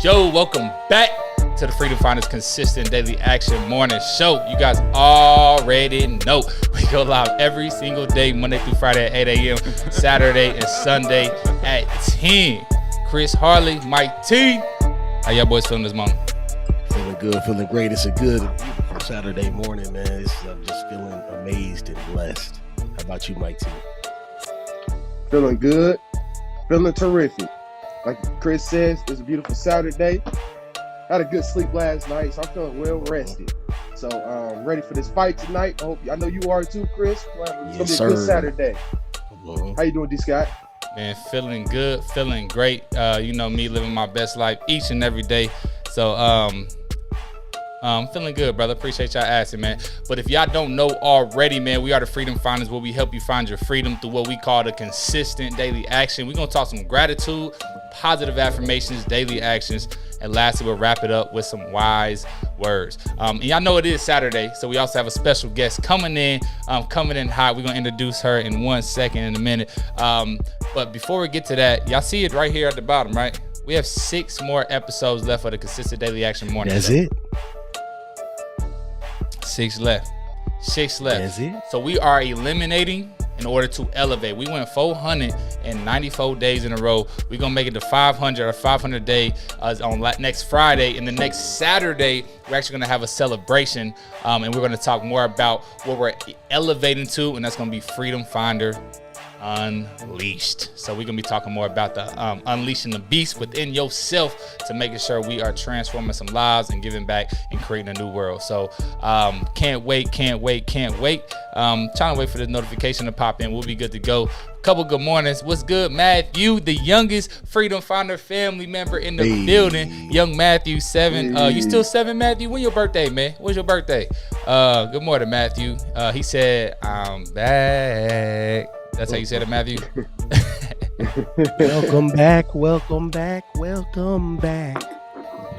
Yo, welcome back to the Freedom Finders Consistent Daily Action Morning Show. You guys already know we go live every single day, Monday through Friday at 8 a.m., Saturday and Sunday at 10. Chris Harley, Mike T. How y'all boys feeling this morning? Feeling good, feeling great. It's a good, beautiful Saturday morning, man. I'm just feeling amazed and blessed. How about you, Mike T? Feeling good, feeling terrific. Like Chris says, it's a beautiful Saturday. Had a good sleep last night, so I'm feeling well rested. So ready for this fight tonight. I know you are too, Chris. It's gonna be a good Saturday. How you doing, D. Scott? Man, feeling good, feeling great. You know me, living my best life each and every day. So feeling good, brother. Appreciate y'all asking, man. But if y'all don't know already, man, we are the Freedom Finders, where we help you find your freedom through what we call the consistent daily action. We're gonna talk some gratitude, positive affirmations, daily actions, and lastly, we'll wrap it up with some wise words. And y'all know it is Saturday, so we also have a special guest coming in hot. We're gonna introduce her in 1 second, in a minute. But before we get to that, y'all see it right here at the bottom, right? We have 6 more episodes left for the Consistent Daily Action Morning. That's it. 6 left. That's it. So we are eliminating in order to elevate. We went 494 days in a row. We're gonna make it to 500 or 500 day on next Friday. And the next Saturday, we're actually gonna have a celebration, and we're gonna talk more about what we're elevating to, and that's gonna be Freedom Finder Unleashed. So we're gonna be talking more about the unleashing the beast within yourself to making sure we are transforming some lives and giving back and creating a new world. So can't wait. Trying to wait for the notification to pop in. We'll be good to go. Couple good mornings. What's good, Matthew, the youngest Freedom Finder family member in the building. Young Matthew, 7. You still 7, Matthew? When your birthday, man? When's your birthday? Good morning, Matthew. He said, I'm back. That's how you said it, Matthew? Welcome back.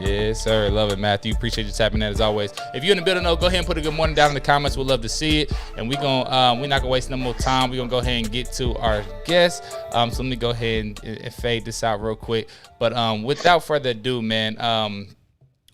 Yes, sir. Love it, Matthew. Appreciate you tapping in as always. If you're in the building, though, go ahead and put a good morning down in the comments. We'd love to see it. And we're not gonna waste no more time. We're gonna go ahead and get to our guest. So let me go ahead and fade this out real quick. But without further ado, man,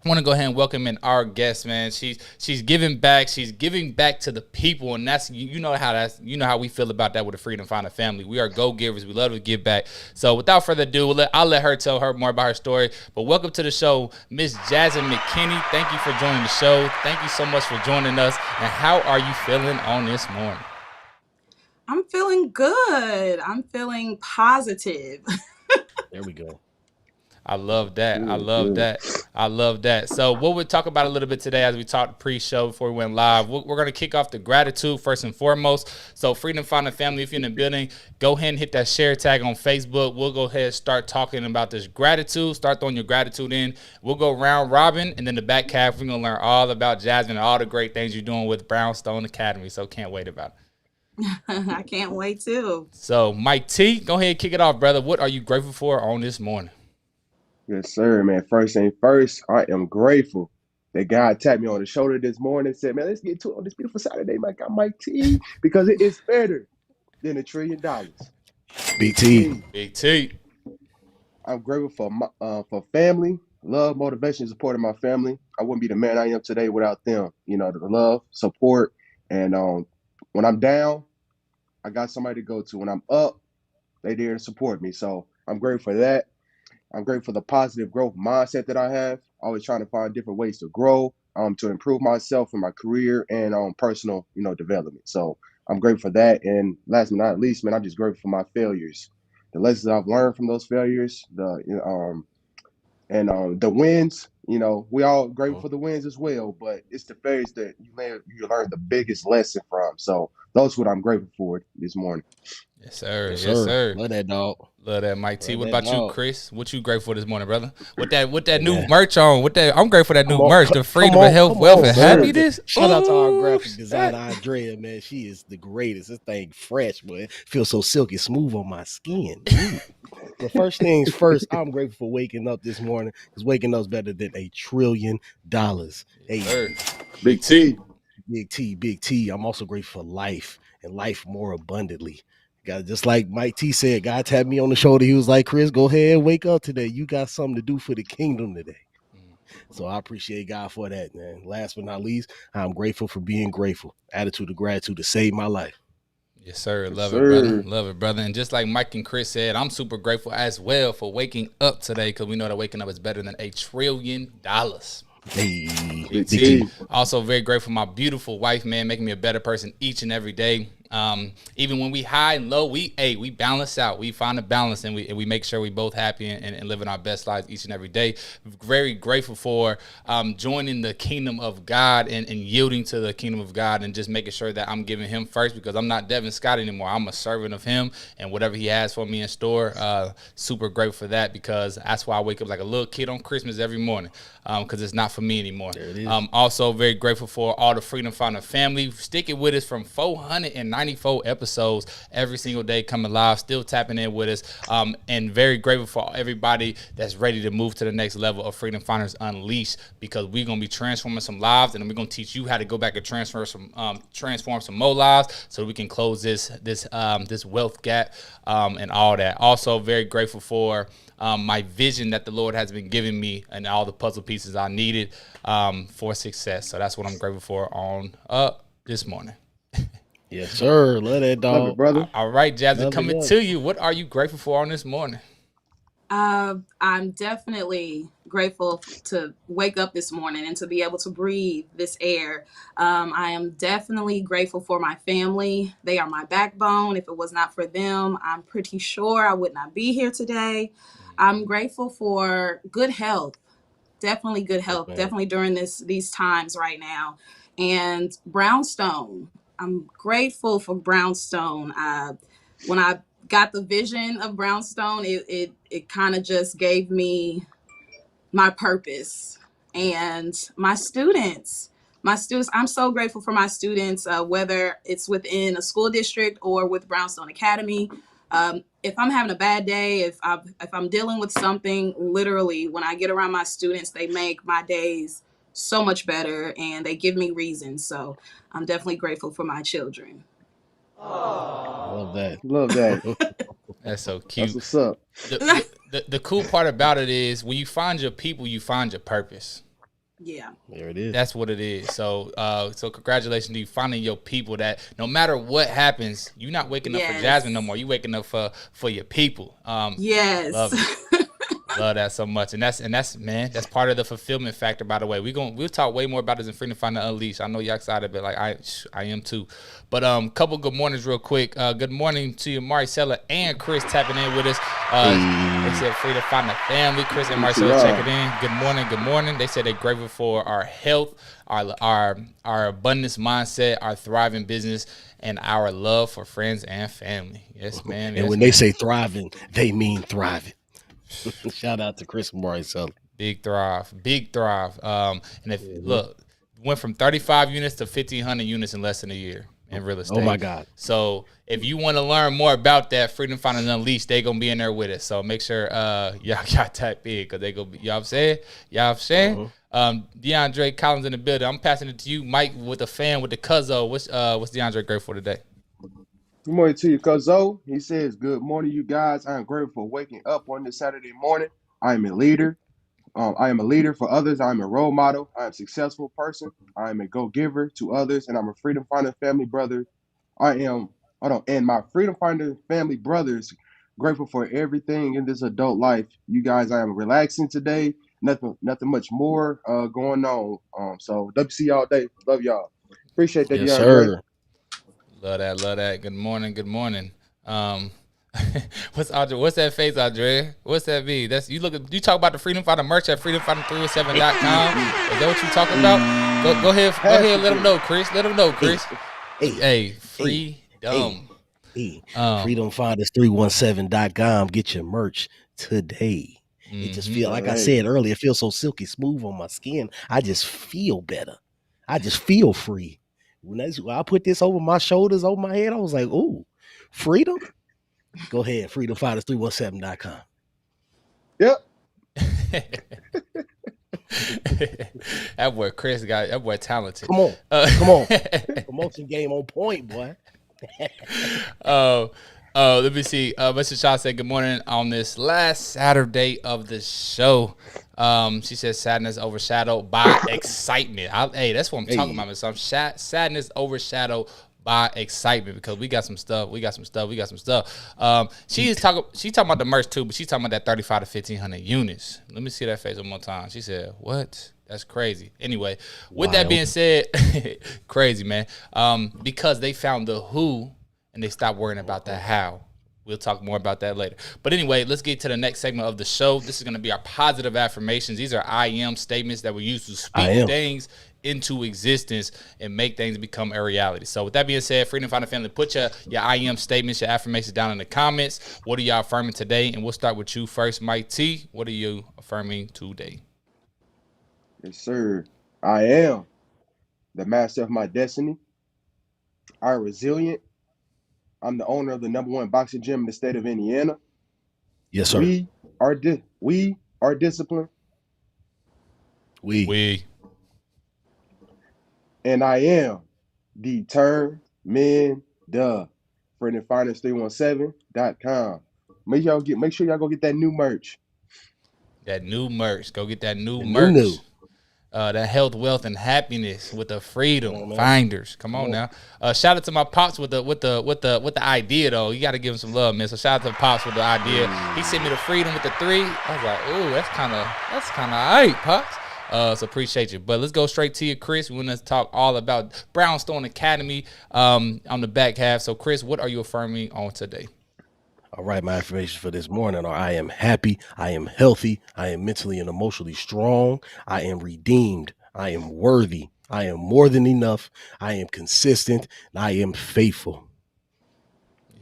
I want to go ahead and welcome in our guest, man. She's giving back. She's giving back to the people, and that's you know how we feel about that with the Freedom Finder family. We are go-givers. We love to give back. So without further ado, I'll let her tell her more about her story. But welcome to the show, Miss Jasmyne McKinney. Thank you for joining the show. Thank you so much for joining us. And how are you feeling on this morning? I'm feeling good. I'm feeling positive. There we go. I love that. I love that. So what we'll talk about a little bit today, as we talked pre-show before we went live, we're going to kick off the gratitude first and foremost. So Freedom Finder family, if you're in the building, go ahead and hit that share tag on Facebook. We'll go ahead and start talking about this gratitude. Start throwing your gratitude in. We'll go round robin, and then the back half, we're going to learn all about Jasmyne and all the great things you're doing with Brownstone Academy. So can't wait about it. I can't wait too. So Mike T, go ahead and kick it off, brother. What are you grateful for on this morning? Yes, sir, man. First thing first, I am grateful that God tapped me on the shoulder this morning and said, man, let's get to it on this beautiful Saturday, my God, Mike T, because it is better than $1 trillion. Big T. Big T. I'm grateful for family, love, motivation, support of my family. I wouldn't be the man I am today without them. You know, the love, support, and when I'm down, I got somebody to go to. When I'm up, they there to support me. So I'm grateful for that. I'm grateful for the positive growth mindset that I have. Always trying to find different ways to grow, to improve myself in my career and personal, development. So I'm grateful for that. And last but not least, man, I'm just grateful for my failures, the lessons I've learned from those failures, the wins. We all grateful for the wins as well, but it's the failures that you learn the biggest lesson from. So that's what I'm grateful for this morning. Yes, sir. Yes, sir. Love that, dog. Love that, Mike T. What about you, Chris? What you grateful for this morning, brother? With that new merch on. I'm grateful for that new merch. The freedom of health, wealth, and happiness. Shout out to our graphic designer, Andrea, man. She is the greatest. This thing fresh, boy. Feels so silky smooth on my skin. The first things first, I'm grateful for waking up this morning, because waking up is better than $1 trillion. Hey, Big T. Big T. I'm also grateful for life and life more abundantly. Got just like Mike T said, God tapped me on the shoulder. He was like, Chris, go ahead, wake up today. You got something to do for the kingdom today. So I appreciate God for that, man. Last but not least, I'm grateful for being grateful. Attitude of gratitude to save my life. Yes, sir. Yes, Love it, brother. sir. Love it, brother. And just like Mike and Chris said, I'm super grateful as well for waking up today because we know that waking up is better than $1 trillion. Hey, Big Big T. T. Also, very grateful for my beautiful wife, man, making me a better person each and every day. Even when we high and low, we balance out. We find a balance, and we make sure we both happy and living our best lives each and every day. Very grateful for joining the kingdom of God and yielding to the kingdom of God and just making sure that I'm giving him first because I'm not Devin Scott anymore. I'm a servant of him and whatever he has for me in store. Super grateful for that because that's why I wake up like a little kid on Christmas every morning because it's not for me anymore. There it is. Also very grateful for all the Freedom Finder family sticking with us from 494 episodes every single day coming live, still tapping in with us, and very grateful for everybody that's ready to move to the next level of Freedom Finders Unleashed because we're going to be transforming some lives and we're going to teach you how to go back and transform some more lives so we can close this wealth gap and all that. Also very grateful for my vision that the Lord has been giving me and all the puzzle pieces I needed for success. So that's what I'm grateful for on this morning. Yes, sir. Love that, Love it, dog. brother. All right, Jasmine, Love it, coming love to you. What are you grateful for on this morning? I'm definitely grateful to wake up this morning and to be able to breathe this air. I am definitely grateful for my family. They are my backbone. If it was not for them, I'm pretty sure I would not be here today. I'm grateful for good health. Definitely good Yes, health. man. Definitely during these times right now. And Brownstone. I'm grateful for Brownstone. When I got the vision of Brownstone, it kind of just gave me my purpose and my students. I'm so grateful for my students, whether it's within a school district or with Brownstone Academy. If I'm having a bad day, if I'm dealing with something, literally when I get around my students, they make my days so much better and they give me reasons. So I'm definitely grateful for my children. Love that. Love that. That's so That's cute. what's up. The cool part about it is when you find your people, you find your purpose. Yeah. There it is. That's what it is. So congratulations to you finding your people that no matter what happens, you're not waking up for Yes. Jasmine no more. You waking up for your people. Yes. Love it. Love that so much. And that's man, that's part of the fulfillment factor, by the way. We'll talk way more about this in Freedom Finder Unleashed. I know y'all excited, but like I am too. But couple good mornings real quick. Good morning to you, Maricela and Chris tapping in with us. They said Freedom Finder family. Chris and Maricela checking in. Good morning, good morning. They said they're grateful for our health, our abundance mindset, our thriving business, and our love for friends and family. Yes, man. And Yes, when man. they say thriving, they mean thriving. Shout out to Chris and Maricela. Big thrive. And if look, went from 35 units to 1,500 units in less than a year in real estate. Oh my God. So if you want to learn more about that, Freedom Finders Unleashed, they gonna be in there with us. So make sure y'all tap in because they gonna be. Y'all saying? DeAndre Collins in the building. I'm passing it to you, Mike, with the fan with the cuzzo. What's DeAndre grateful for today? Good morning to you, Cuzzo. He says, good morning, you guys. I am grateful for waking up on this Saturday morning. I am a leader. I am a leader for others. I am a role model. I am a successful person. I am a go-giver to others, and I'm a Freedom Finder family brother. And my Freedom Finder family brothers, grateful for everything in this adult life. You guys, I am relaxing today. Nothing much more going on. So WC all day. Love y'all. Appreciate that, Yes, DeAndre. sir. Love that. Good morning. What's that face, Andre? What's that be? You talk about the Freedom Finder merch at freedomfinder307.com. Is that what you talking about? Go ahead, let them know, Chris. Hey, freedom. Hey, freedomfinders317.com. Get your merch today. It just feel like I said earlier, it feels so silky smooth on my skin. I just feel better. I just feel free. When I put this over my shoulders, over my head, I was like, ooh, freedom? Go ahead, freedomfinders317.com. Yep. That boy Chris that boy talented. Come on. Promotion game on point, boy. Let me see. Mr. Shaw said good morning on this last Saturday of the show. She says sadness overshadowed by excitement. Hey, that's what I'm talking about. Some sadness overshadowed by excitement because we got some stuff. She talking about the merch too, but she's talking about that 35 to 1,500 units. Let me see that face one more time. She said, "What? That's crazy." Anyway, with that being said, crazy man. Because they found the who and they stopped worrying about the how. We'll talk more about that later. But anyway, let's get to the next segment of the show. This is going to be our positive affirmations. These are I am statements that we use to speak things into existence and make things become a reality. So with that being said, Freedom Finder family, put your I am statements, your affirmations down in the comments. What are y'all affirming today? And we'll start with you first, Mike T. What are you affirming today? Yes, sir. I am the master of my destiny. I'm resilient. I'm the owner of the #1 boxing gym in the state of Indiana. Yes, sir. We are disciplined. We. And I am determined. FreedomFinders317.com. Make sure y'all go get that new merch. That new merch. Go get that new merch. That health, wealth, and happiness with the Freedom Finders. Come on now. Shout out to my pops with the idea though. You got to give him some love, man. So shout out to pops with the idea. He sent me the Freedom with the 3. I was like, ooh, that's kind of alright, pops. So appreciate you. But let's go straight to you, Chris. We want to talk all about Brownstone Academy on the back half. So Chris, what are you affirming on today? All right, my affirmations for this morning are I am happy, I am healthy, I am mentally and emotionally strong, I am redeemed, I am worthy, I am more than enough, I am consistent, and I am faithful.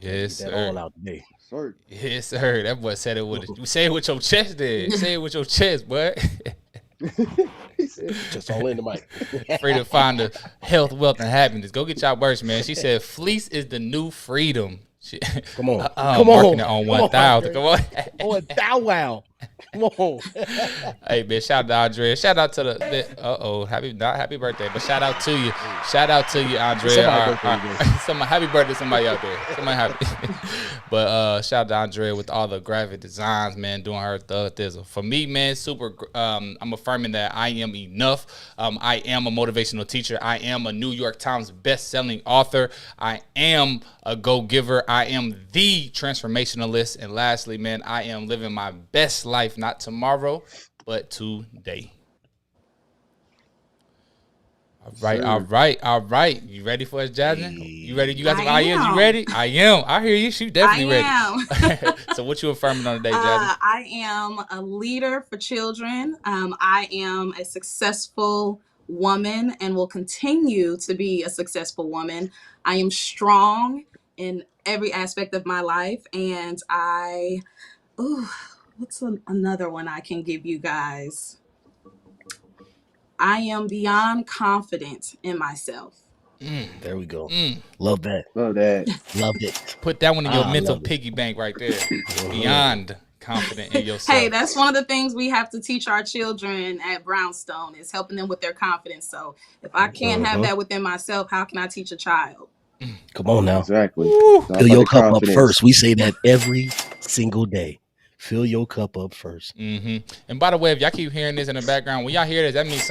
Yes, sir. That all out today. Sorry. Yes, sir. That boy said it with it. Say it with your chest then. Say it with your chest, boy. Just all in the mic. Freedom Finder, health, wealth, and happiness. Go get y'all merch, man. She said fleece is the new freedom. Come on. Come on. On 1,000. Come on. Oh, wow. Come on. Hey, man, shout out to Andrea. Shout out to happy birthday. But shout out to you. Shout out to you, Andrea. Happy birthday, somebody out there. Somebody happy. But shout out to Andrea with all the graphic designs, man, doing her thizzle. For me, man, I'm affirming that I am enough. I am a motivational teacher. I am a New York Times best-selling author. I am a go-giver. I am the transformationalist. And lastly, man, I am living my best life, not tomorrow, but today. All right. You ready for us, Jasmine? You ready? You got some IMs? You ready? I am. I hear you. She definitely ready. So what you affirming on today, Jasmine? I am a leader for children. I am a successful woman and will continue to be a successful woman. I am strong in every aspect of my life. And what's another one I can give you guys? I am beyond confident in myself. There we go. Love that. Love that. Love it. Put that one in your mental piggy bank right there. Beyond confident in yourself. Hey, that's one of the things we have to teach our children at Brownstone is helping them with their confidence. So if I can't have that within myself, how can I teach a child? Come on now. Exactly. Fill your cup up first. We say that every single day. Fill your cup up first. And by the way, if y'all keep hearing this in the background, when y'all hear this, that means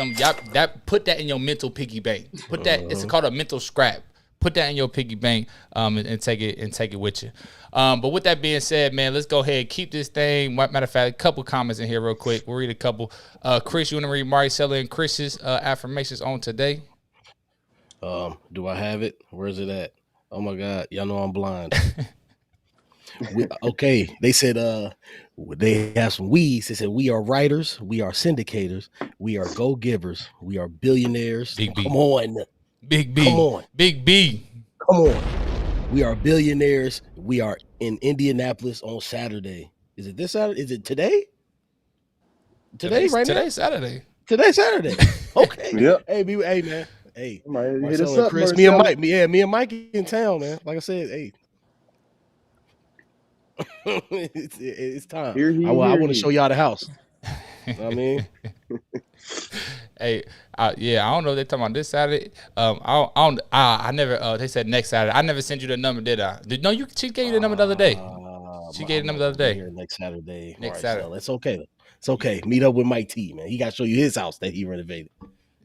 put that in your mental piggy bank. Put that. It's called a mental scrap. Put that in your piggy bank and take it with you. But with that being said, man, let's go ahead and keep this thing. Matter of fact, a couple comments in here real quick. We'll read a couple. Chris, you want to read Maricela and Chris's affirmations on today? Do I have it? Where is it at? Oh my God, y'all know I'm blind. Okay, they said they have some weeds. They said we are writers, we are syndicators, we are go-givers, we are billionaires. Big B. Come on. Big B. Come on. Big B. Come on. We are billionaires. We are in Indianapolis on Saturday. Is it this Saturday? Is it today? Today's Saturday. Today's Saturday. Okay. Yep. Hey, man. Hey, hit us up, Chris, me and Mike. Me and Mike in town, man. Like I said, hey. it's time. I want to show y'all the house. You know what I mean? Hey, yeah, I don't know if they're talking about this Saturday. I never. They said next Saturday. I never sent you the number, did I? No, she gave you the number the other day. She gave you the number the other day. Here next Saturday. Next All right, Saturday. so it's okay. It's okay. Meet up with Mike T, man. He got to show you his house that he renovated.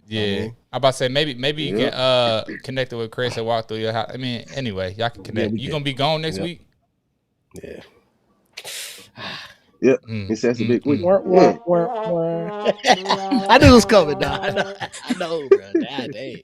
Yeah, I'm about to say maybe you can connect it with Chris and walk through your house. I mean, anyway, y'all can connect. You gonna be gone next week? Yeah. Yeah, he says a big week. I knew it was coming, dog. I know, bro. God dang.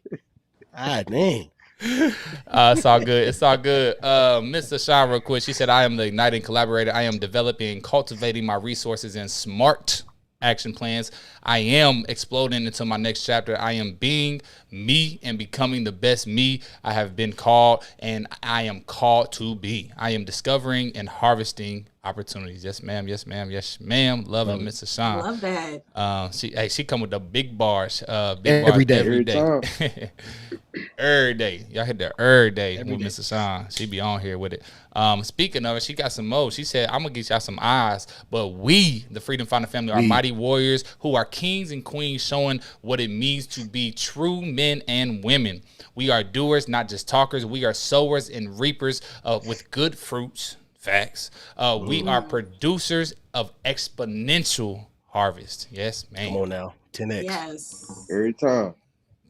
God dang. It's all good. It's all good. Mr. Sean, real quick, she said, I am the igniting collaborator. I am developing and cultivating my resources and smart action plans. I am exploding into my next chapter. I am being me and becoming the best me I have been called and I am called to be. I am discovering and harvesting opportunities. Yes, ma'am. Yes, ma'am. Yes, ma'am. Love it, Mr. Sean. Love that. She come with the big bars. Every day. Every time. Every day. Y'all hit that every day with Mr. Sean. She be on here with it. Speaking of it, she got some more. She said, I'm going to get y'all some eyes, but we, the Freedom Finder family, are mighty warriors who are kings and queens showing what it means to be true men and women. We are doers, not just talkers. We are sowers and reapers with good fruits. Facts. We are producers of exponential harvest. Yes, man. Come on now. 10X. Yes. Every time.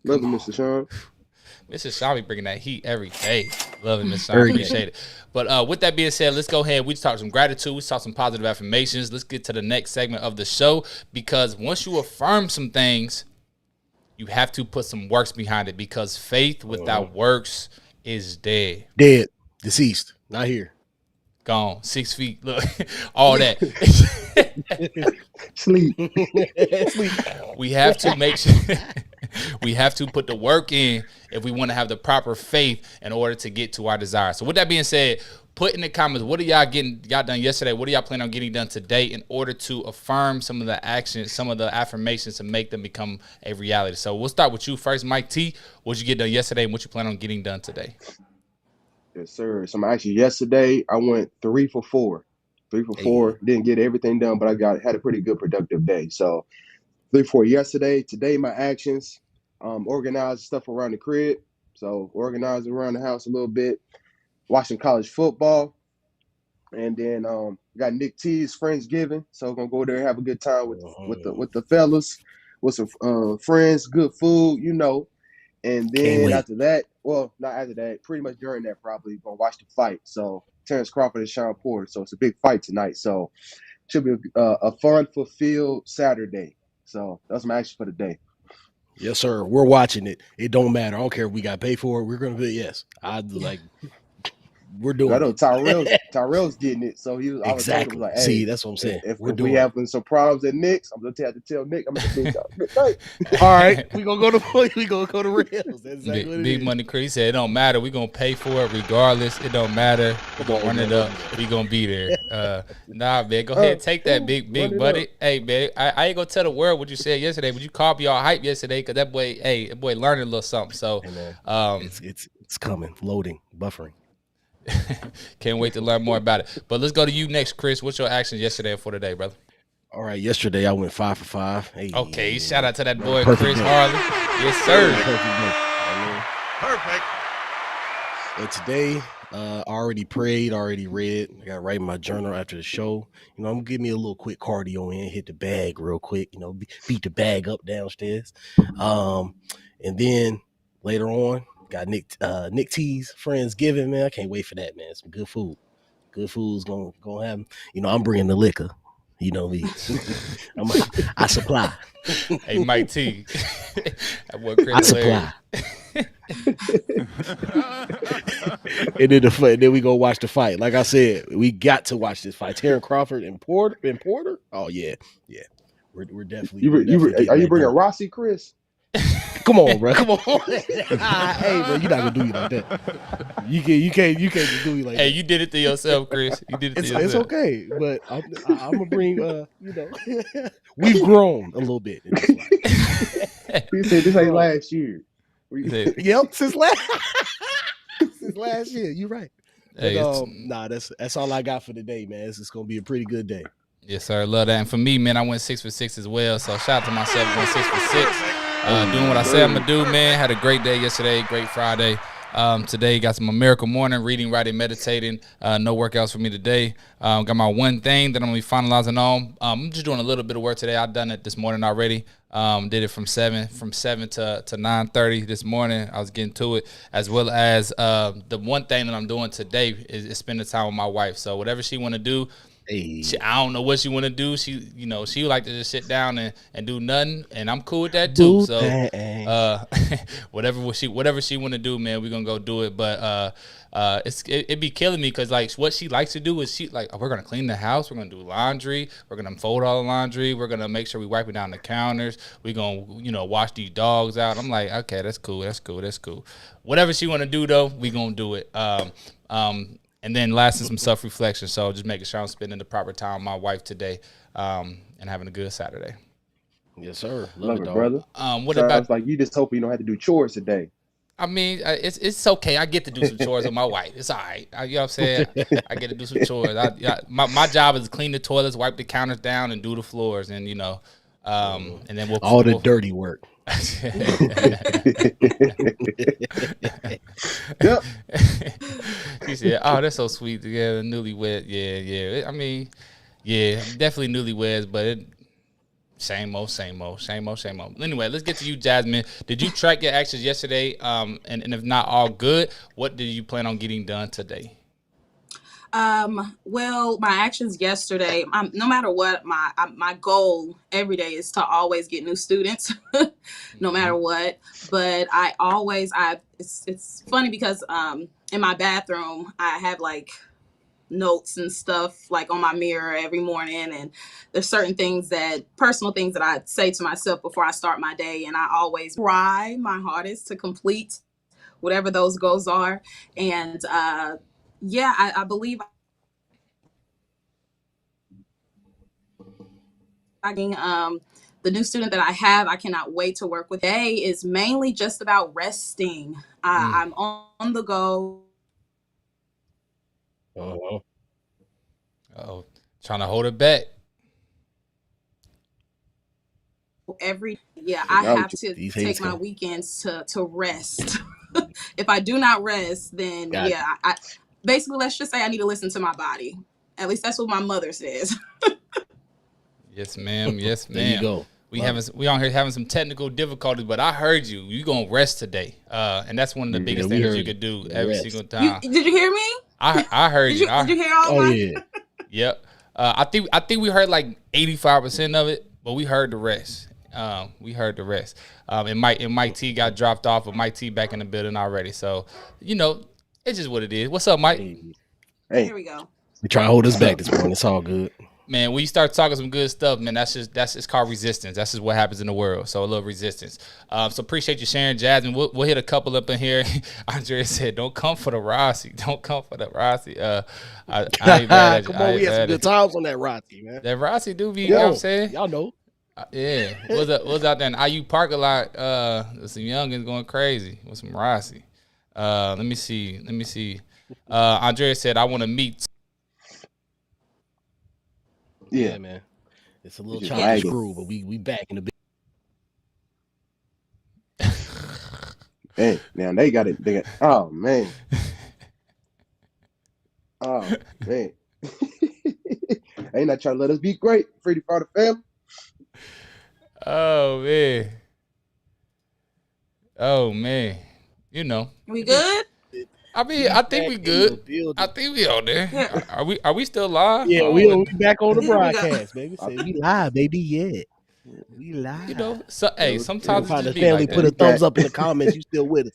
Love you, Mr. Sean. Mrs. Shaw be bringing that heat every day. Love it, Miss Shaw. Appreciate it. But with that being said, let's go ahead. We talk some gratitude. We talk some positive affirmations. Let's get to the next segment of the show because once you affirm some things, you have to put some works behind it because faith without works is dead. Dead. Deceased. Not here. Gone. 6 feet. Look, all that. Sleep. We have to make sure we have to put the work in if we want to have the proper faith in order to get to our desire. So with that being said, put in the comments, what are y'all done yesterday? What are y'all planning on getting done today in order to affirm some of the actions, some of the affirmations to make them become a reality? So we'll start with you first, Mike T. What'd you get done yesterday and what you plan on getting done today? Yes, sir. So actually yesterday I went 3 for 4. 3 for 4. Didn't get everything done, but had a pretty good productive day. So 3 for 4 yesterday. Today my actions, organized stuff around the crib. So organizing around the house a little bit, watching college football, and then got Nick T's Friendsgiving. So gonna go there and have a good time with the fellas, with some friends, good food, you know. And then after that, well, not after that, pretty much during that, probably gonna watch the fight. So Terrence Crawford and Sean Porter. So it's a big fight tonight. So should be a fun, fulfilled Saturday. So that's my action for the day. Yes, sir. We're watching it. It don't matter. I don't care if we got paid for it. We're gonna be we're doing. I know it. Tyrell's getting it. So he was exactly. Like, hey, see, that's what I'm saying. If we having some problems at Nick's, I'm gonna have to tell Nick. I'm gonna say, all right, we gonna go to Rails. That's exactly Big Money Chris said it don't matter. We gonna pay for it regardless. It don't matter. We gonna run it up. We gonna be there. Nah, man, go ahead, take that big buddy. Hey, man, I ain't gonna tell the world what you said yesterday, but you called me all hype yesterday because that boy learned a little something. So, it's coming, loading, buffering. Can't wait to learn more about it. But let's go to you next, Chris. What's your actions yesterday and for today, brother? All right, yesterday I went 5 for 5. Hey, okay, shout out to that boy, Chris Harley. Yes, sir. Perfect. And today, I already prayed, already read. I got to write my journal after the show. You know, I'm gonna give me a little quick cardio in, hit the bag real quick. You know, beat the bag up downstairs. And then later on, got Nick T's Friendsgiving, man. I can't wait for that, man. Some good food. Good food's gonna happen. You know, I'm bringing the liquor. You know me. I supply. Hey, Mike T. That boy Chris I supply. And then we go watch the fight. Like I said, we got to watch this fight. Terrence Crawford and Porter. Oh yeah. We're definitely. Are you bringing Rossi, Chris? Come on, bro. Come on. Hey, bro, you're not gonna do me like that. You can't just do me like that. Hey, you did it to yourself, Chris. You did it to yourself. It's okay, but I'm gonna bring. We've grown a little bit. You said this ain't last year. Yep, since last year. You're right. Hey, but, that's all I got for today, man. It's gonna be a pretty good day. Yes, sir. Love that. And for me, man, I went 6 for 6 as well. So shout out to myself going 6 for 6. Doing what I said I'm gonna do, man. Had a great day yesterday, great Friday. Today got some miracle morning, reading, writing, meditating. No workouts for me today. Got my one thing that I'm gonna be finalizing on. I'm just doing a little bit of work today. I've done it this morning already. Did it from 7 to 9:30 this morning. I was getting to it, as well as the one thing that I'm doing today is spending time with my wife. So whatever she want to do. Hey. I don't know what she want to do. She like to just sit down and do nothing, and I'm cool with that too. So, whatever she want to do, man, we're gonna go do it. But it be killing me because like what she likes to do is we're gonna clean the house, we're gonna do laundry, we're gonna fold all the laundry, we're gonna make sure we wipe it down the counters, we're gonna wash these dogs out. I'm like, okay, that's cool. Whatever she want to do though, we gonna do it. And then lastly, some self-reflection. So just making sure I'm spending the proper time with my wife today and having a good Saturday. Yes, sir. Love it, dog. brother. What so about like you just hope you don't have to do chores today? I mean, it's okay. I get to do some chores with my wife. It's all right. You know what I'm saying? I get to do some chores. My job is to clean the toilets, wipe the counters down, and do the floors. And, and then we'll dirty work. Yep. She said, "Oh, that's so sweet together, newlywed." Yeah. I mean, yeah, definitely newlyweds, but same old. Anyway, let's get to you, Jasmine. Did you track your actions yesterday? And if not all good, what did you plan on getting done today? Well, my actions yesterday, no matter what, my goal every day is to always get new students, no matter what. But it's funny because, in my bathroom, I have like notes and stuff like on my mirror every morning. And there's certain personal things that I say to myself before I start my day. And I always try my hardest to complete whatever those goals are. And, I believe the new student that I have, I cannot wait to work with. Today is mainly just about resting. I'm on the go. Trying to hold it back. I have to take my weekends to rest. If I do not rest, then I basically, let's just say I need to listen to my body. At least that's what my mother says. Yes, ma'am. There you go. We on here having some technical difficulties, but I heard you. You gonna rest today, and that's one of the biggest things you could do every single time. Did you hear me? I heard you. Did you hear all my? Yeah. Yep. I think we heard like 85% of it, but we heard the rest. And Mike T got dropped off, but Mike T back in the building already. So, it's just what it is. What's up, Mike? Hey. Here we go. We try to hold us back this morning. It's all good. Man, when you start talking some good stuff, man, it's called resistance. That's just what happens in the world. So a little resistance. So appreciate you sharing, Jasmine. We'll hit a couple up in here. Andrea said, "Don't come for the Rossi. Don't come for the Rossi." I ain't mad at you. Come on, we had some good times on that Rossi, man. That Rossi do be, you know what I'm saying? Y'all know. Yeah. What's out there in IU parking lot? Some youngins going crazy with some Rossi. Let me see. Andrea said, "I want to meet." Yeah, man. It's a little choppy screw, but we back in the big. Hey, now they got it. Oh man. Ain't not trying to let us be great. Freddie for the family. Oh man. We good? I mean, I think we good. I think we on there. Yeah. Are we still live? Yeah, we back on the broadcast, baby. Say we live, baby. Yeah, we live. Sometimes find the family. Put a thumbs up in the comments. You still with us?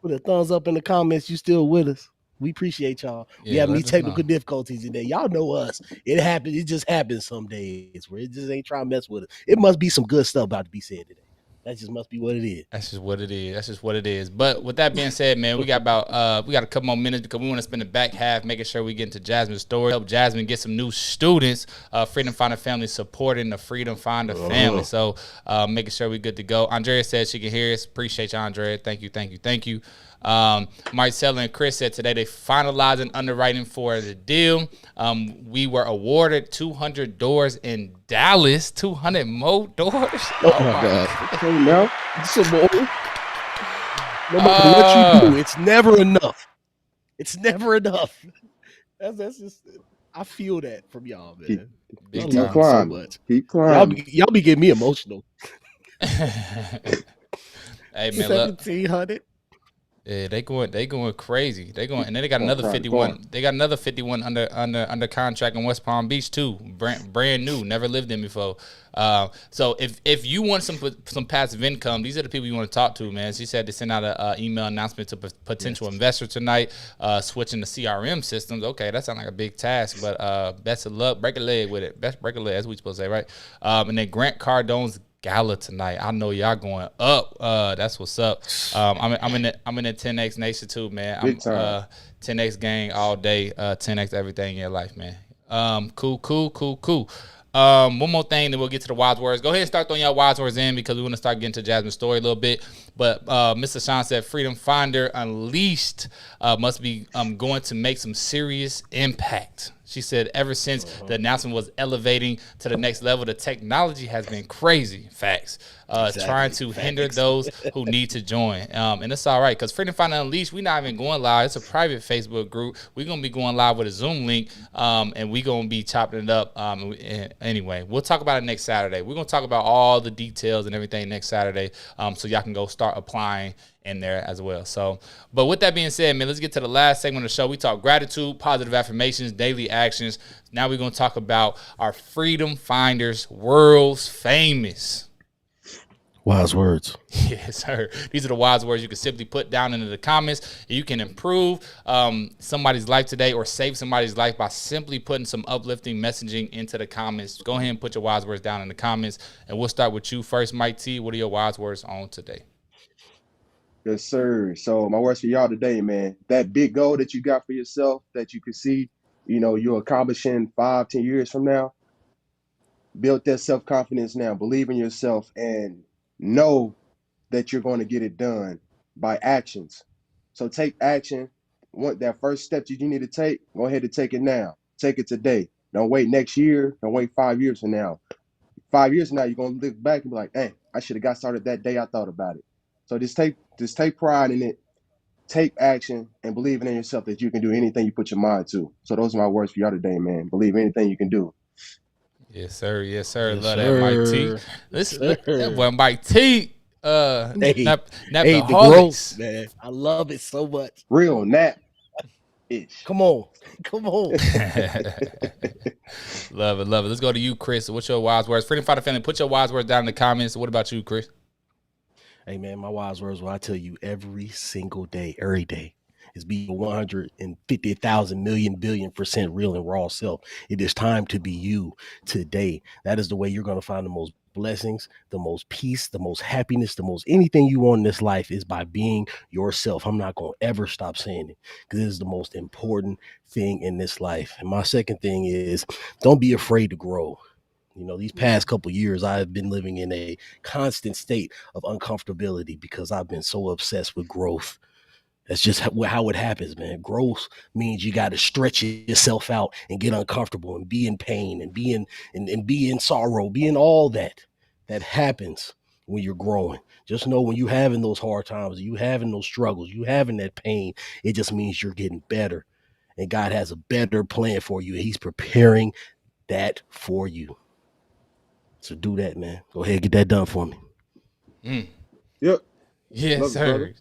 Put a thumbs up in the comments. You still with us? We appreciate y'all. We having these technical difficulties today. Y'all know us. It happens. It just happens some days where it just ain't trying to mess with us. It must be some good stuff about to be said today. That just must be what it is. That's just what it is. But with that being said, man, we got a couple more minutes because we want to spend the back half making sure we get into Jasmine's story. Help Jasmine get some new students. Freedom Finder Family supporting the Freedom Finder family. So making sure we're good to go. Andrea said she can hear us. Appreciate you, Andrea. Thank you. Marcella and Chris said today they finalizing underwriting for the deal. We were awarded 200 doors in Dallas, 200 more doors. Oh my God. Okay, now. Some more. No matter what you do, it's never enough. It's never enough. That's just I feel that from y'all, man. Big I Keep love you so climbing. much. Keep climbing. Y'all be getting me emotional. Hey man, look. 1,700. Yeah, they going crazy. They going, and then they got Oh, another God, 51. God. They got another 51 under contract in West Palm Beach too. Brand new, never lived in before. So if you want some passive income, these are the people you want to talk to, man. She said to send out an email announcement to potential investors tonight. Switching to CRM systems. Okay, that sounds like a big task, but best of luck. Break a leg with it. Break a leg. That's what we supposed to say, right? And then Grant Cardone's gala tonight. I know y'all going up. That's what's up. I'm in the 10X Nation too, man. Big time. 10X gang all day. 10X everything in your life, man. Cool. One more thing, then we'll get to the wise words. Go ahead and start throwing y'all wise words in because we want to start getting to Jasmyne's story a little bit. But Mr. Sean said, Freedom Finder Unleashed must be going to make some serious impact. She said, ever since the announcement was elevating to the next level, the technology has been crazy. Facts. Exactly. Trying to hinder those who need to join. And it's all right because Freedom Finder Unleashed, we're not even going live. It's a private Facebook group. We're going to be going live with a Zoom link, and we're going to be chopping it up. Anyway, we'll talk about it next Saturday. We're going to talk about all the details and everything next Saturday, so y'all can go start applying in there as well. So, but with that being said, man, let's get to the last segment of the show. We talk gratitude, positive affirmations, daily actions. Now we're going to talk about our Freedom Finders world's famous Wise words. Yes, sir. These are the wise words you can simply put down into the comments. You can improve somebody's life today or save somebody's life by simply putting some uplifting messaging into the comments. Go ahead and put your wise words down in the comments, and we'll start with you first, Mike T. What are your wise words on today? Yes, sir. So my words for y'all today, man. That big goal that you got for yourself that you can see, you're accomplishing 5, 10 years from now. Build that self-confidence now. Believe in yourself and know that you're going to get it done by actions. So take action. That first step that you need to take, go ahead and take it now. Take it today. Don't wait next year. Don't wait 5 years from now. 5 years from now, you're going to look back and be like, dang, I should have got started that day I thought about it. So just take pride in it. Take action and believe in yourself that you can do anything you put your mind to. So those are my words for y'all today, man. Believe anything you can do. Yes, sir. Yes, sir. Yes, Love sir. that, Mike T. Listen, that boy Mike T. Hey, the growth, man. I love it so much. Real nap-ish. Come on. Love it. Let's go to you, Chris. What's your wise words? Freedom Fighter family, put your wise words down in the comments. What about you, Chris? Hey, man, my wise words, what I tell you every single day, every day, is be 150,000 million billion % real and raw self. It is time to be you today. That is the way you're going to find the most blessings, the most peace, the most happiness, the most anything you want in this life is by being yourself. I'm not going to ever stop saying it because it is the most important thing in this life. And my second thing is don't be afraid to grow. These past couple years, I've been living in a constant state of uncomfortability because I've been so obsessed with growth. That's just how it happens, man. Growth means you got to stretch yourself out and get uncomfortable and be in pain and be in sorrow, be in all that happens when you're growing. Just know when you having those hard times, you having those struggles, you having that pain, it just means you're getting better. And God has a better plan for you. He's preparing that for you. So do that, man. Go ahead and get that done for me. Yep. Yes, Love it, sir. brother.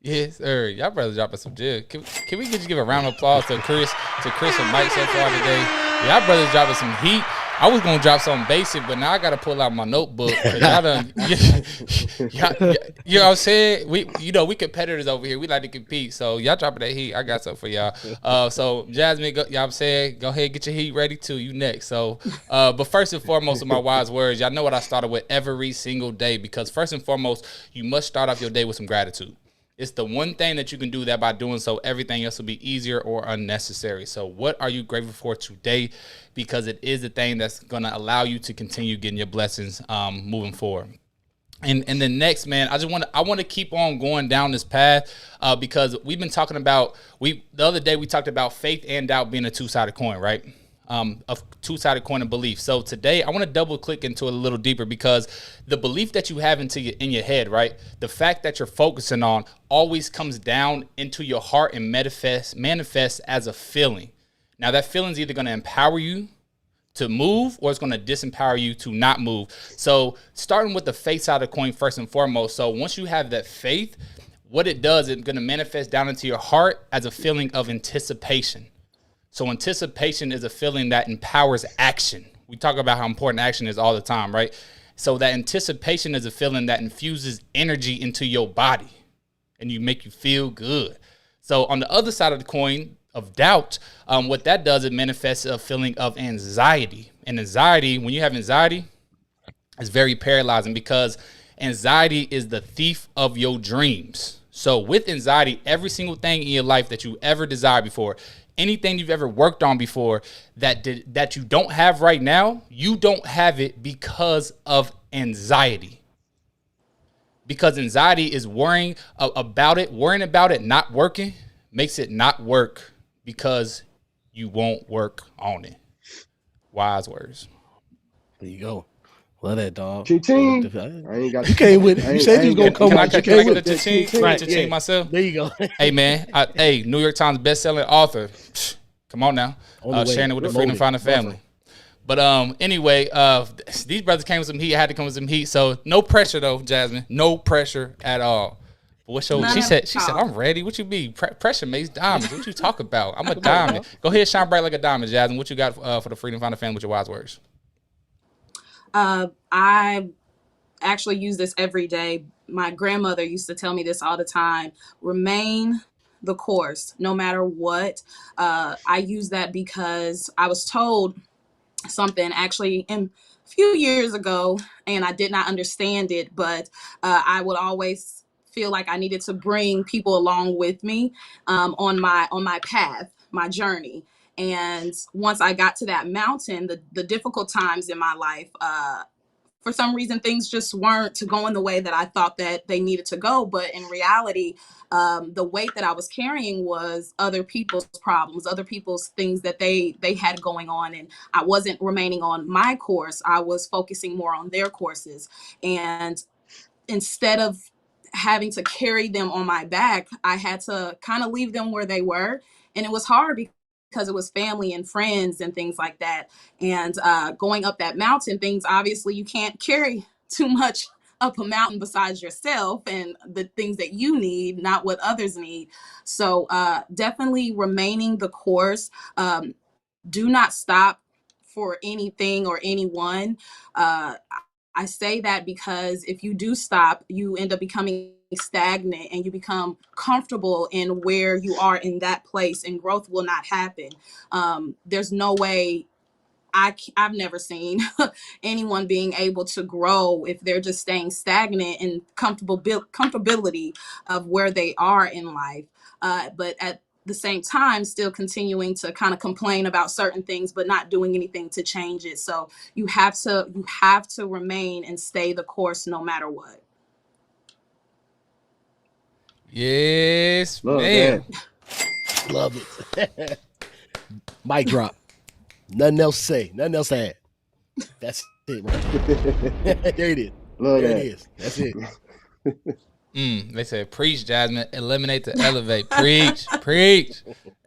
Yes, sir. Y'all brothers dropping some jig. Can we just give a round of applause to Chris and Mike so far today? Y'all brothers dropping some heat. I was gonna drop something basic, but now I gotta pull out my notebook. Y'all done, you know what I'm saying? We competitors over here. We like to compete. So y'all dropping that heat. I got something for y'all. So Jasmine, y'all I'm saying, go ahead, get your heat ready too. You next. So, but first and foremost, of my wise words, y'all know what I started with every single day because first and foremost, you must start off your day with some gratitude. It's the one thing that you can do that by doing so, everything else will be easier or unnecessary. So what are you grateful for today? Because it is the thing that's going to allow you to continue getting your blessings moving forward. And then next, man, I want to keep on going down this path because we've been talking about the other day we talked about faith and doubt being a two-sided coin, right? A two-sided coin of belief. So today I want to double click into it a little deeper because the belief that you have in your head, right? The fact that you're focusing on always comes down into your heart and manifests as a feeling. Now that feeling is either going to empower you to move or it's going to disempower you to not move. So starting with the faith side of the coin first and foremost. So once you have that faith, what it does, it's going to manifest down into your heart as a feeling of anticipation. So anticipation is a feeling that empowers action. We talk about how important action is all the time, right? So that anticipation is a feeling that infuses energy into your body and you make you feel good. So on the other side of the coin, of doubt, what that does, it manifests a feeling of anxiety. And anxiety, when you have anxiety, is very paralyzing because anxiety is the thief of your dreams. So with anxiety, every single thing in your life that you ever desired before, anything you've ever worked on before that you don't have right now, you don't have it because of anxiety. Because anxiety is worrying about it not working, makes it not work. Because you won't work on it. Wise words. There you go. Love that, dog. Ching. I ain't got. You came with it. You said you was gonna come with it. Can I get a ching? Right, ching myself. There you go. Hey man, New York Times best-selling author. Come on now, sharing it with the Freedom Finder family. But anyway, these brothers came with some heat. I had to come with some heat. So no pressure though, Jasmine. No pressure at all. What's your? She said, I'm ready. What you be? Pressure makes diamonds. What you talk about? I'm a diamond. Go ahead, shine bright like a diamond, Jasmine. What you got for the Freedom Finder family with your wise words? I actually use this every day. My grandmother used to tell me this all the time. Remain the course, no matter what. I use that because I was told something actually a few years ago, and I did not understand it, but I would always feel like I needed to bring people along with me on my path, my journey. And once I got to that mountain, the difficult times in my life, for some reason, things just weren't going the way that I thought that they needed to go. But in reality, the weight that I was carrying was other people's problems, other people's things that they had going on. And I wasn't remaining on my course. I was focusing more on their courses. And instead of having to carry them on my back, I had to kind of leave them where they were. And it was hard because it was family and friends and things like that. And going up that mountain, things obviously you can't carry too much up a mountain besides yourself and the things that you need, not what others need. So definitely remaining the course. Do not stop for anything or anyone. I say that because if you do stop, you end up becoming stagnant and you become comfortable in where you are in that place, and growth will not happen. There's no way. I've never seen anyone being able to grow if they're just staying stagnant and comfortability of where they are in life. But at the same time, still continuing to kind of complain about certain things, but not doing anything to change it. So you have to remain and stay the course no matter what. Yes, man. Love it. Mic drop. Nothing else to say. Nothing else to add. That's it, right? There it is. Love there that. it is. That's it. They said, preach, Jasmine. Eliminate to elevate. Preach.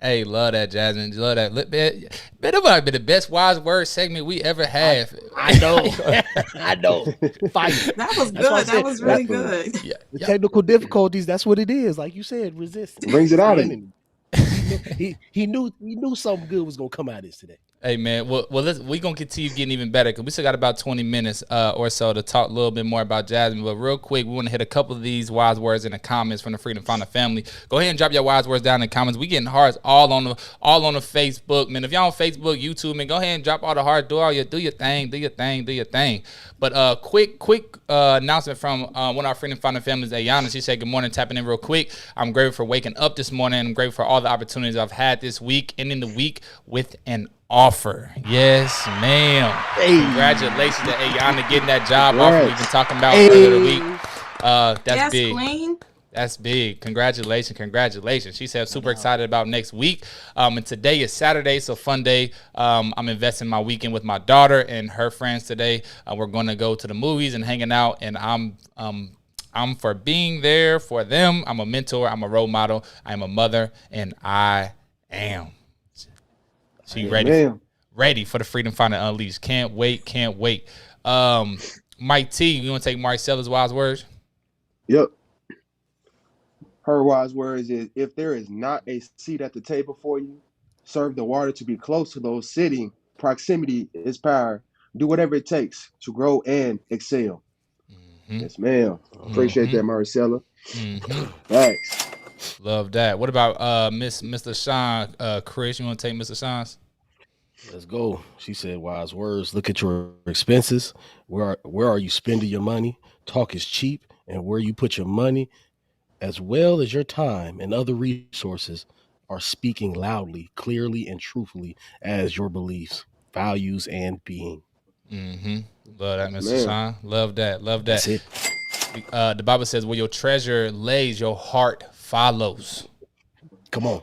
Hey, love that, Jasmine. Love that. That might be the best wise word segment we ever have. I know. I know. Fight. That was good. That was really good. Yeah. The technical difficulties, that's what it is. Like you said, resist. Brings it out of you. He knew something good was gonna come out of this today. Hey man, well we're gonna continue getting even better because we still got about 20 minutes or so to talk a little bit more about Jasmine. But real quick, we want to hit a couple of these wise words in the comments from the Freedom Finder family. Go ahead and drop your wise words down in the comments. We getting hearts all on the Facebook, man. If y'all on Facebook, YouTube, man, go ahead and drop all the hearts. Do your thing. But quick announcement from one of our Freedom Finder families, Ayana. She said, "Good morning, tapping in real quick. I'm grateful for waking up this morning. I'm grateful for all the opportunities I've had this week, ending the week with an offer. Yes, ma'am. Hey. Congratulations to Ayana getting that job offer we've been Congrats. talking about earlier the week. That's Yes, big. Queen. That's big. Congratulations. She said super excited about next week. And today is Saturday, so fun day. I'm investing my weekend with my daughter and her friends today. We're going to go to the movies and hanging out, and I'm for being there for them. I'm a mentor. I'm a role model. I'm a mother, and I am. She ready for the Freedom Finder Unleashed. Can't wait. Mike T, you want to take Marcella's wise words? Yep. Her wise words is, if there is not a seat at the table for you, serve the water to be close to those sitting. Proximity is power. Do whatever it takes to grow and excel. Mm-hmm. Yes, ma'am. Appreciate that, Marcella. Mm-hmm. Thanks. Love that. What about Mr. Sean? Chris, you want to take Mr. Sean's? Let's go. She said wise words. Look at your expenses. Where are you spending your money? Talk is cheap, and where you put your money, as well as your time and other resources, are speaking loudly, clearly, and truthfully as your beliefs, values, and being. Mm-hmm. Love that, Yes, Mr. ma'am. Sean. Love that. That's it. The Bible says, where your treasure lays, your heart follows. Come on.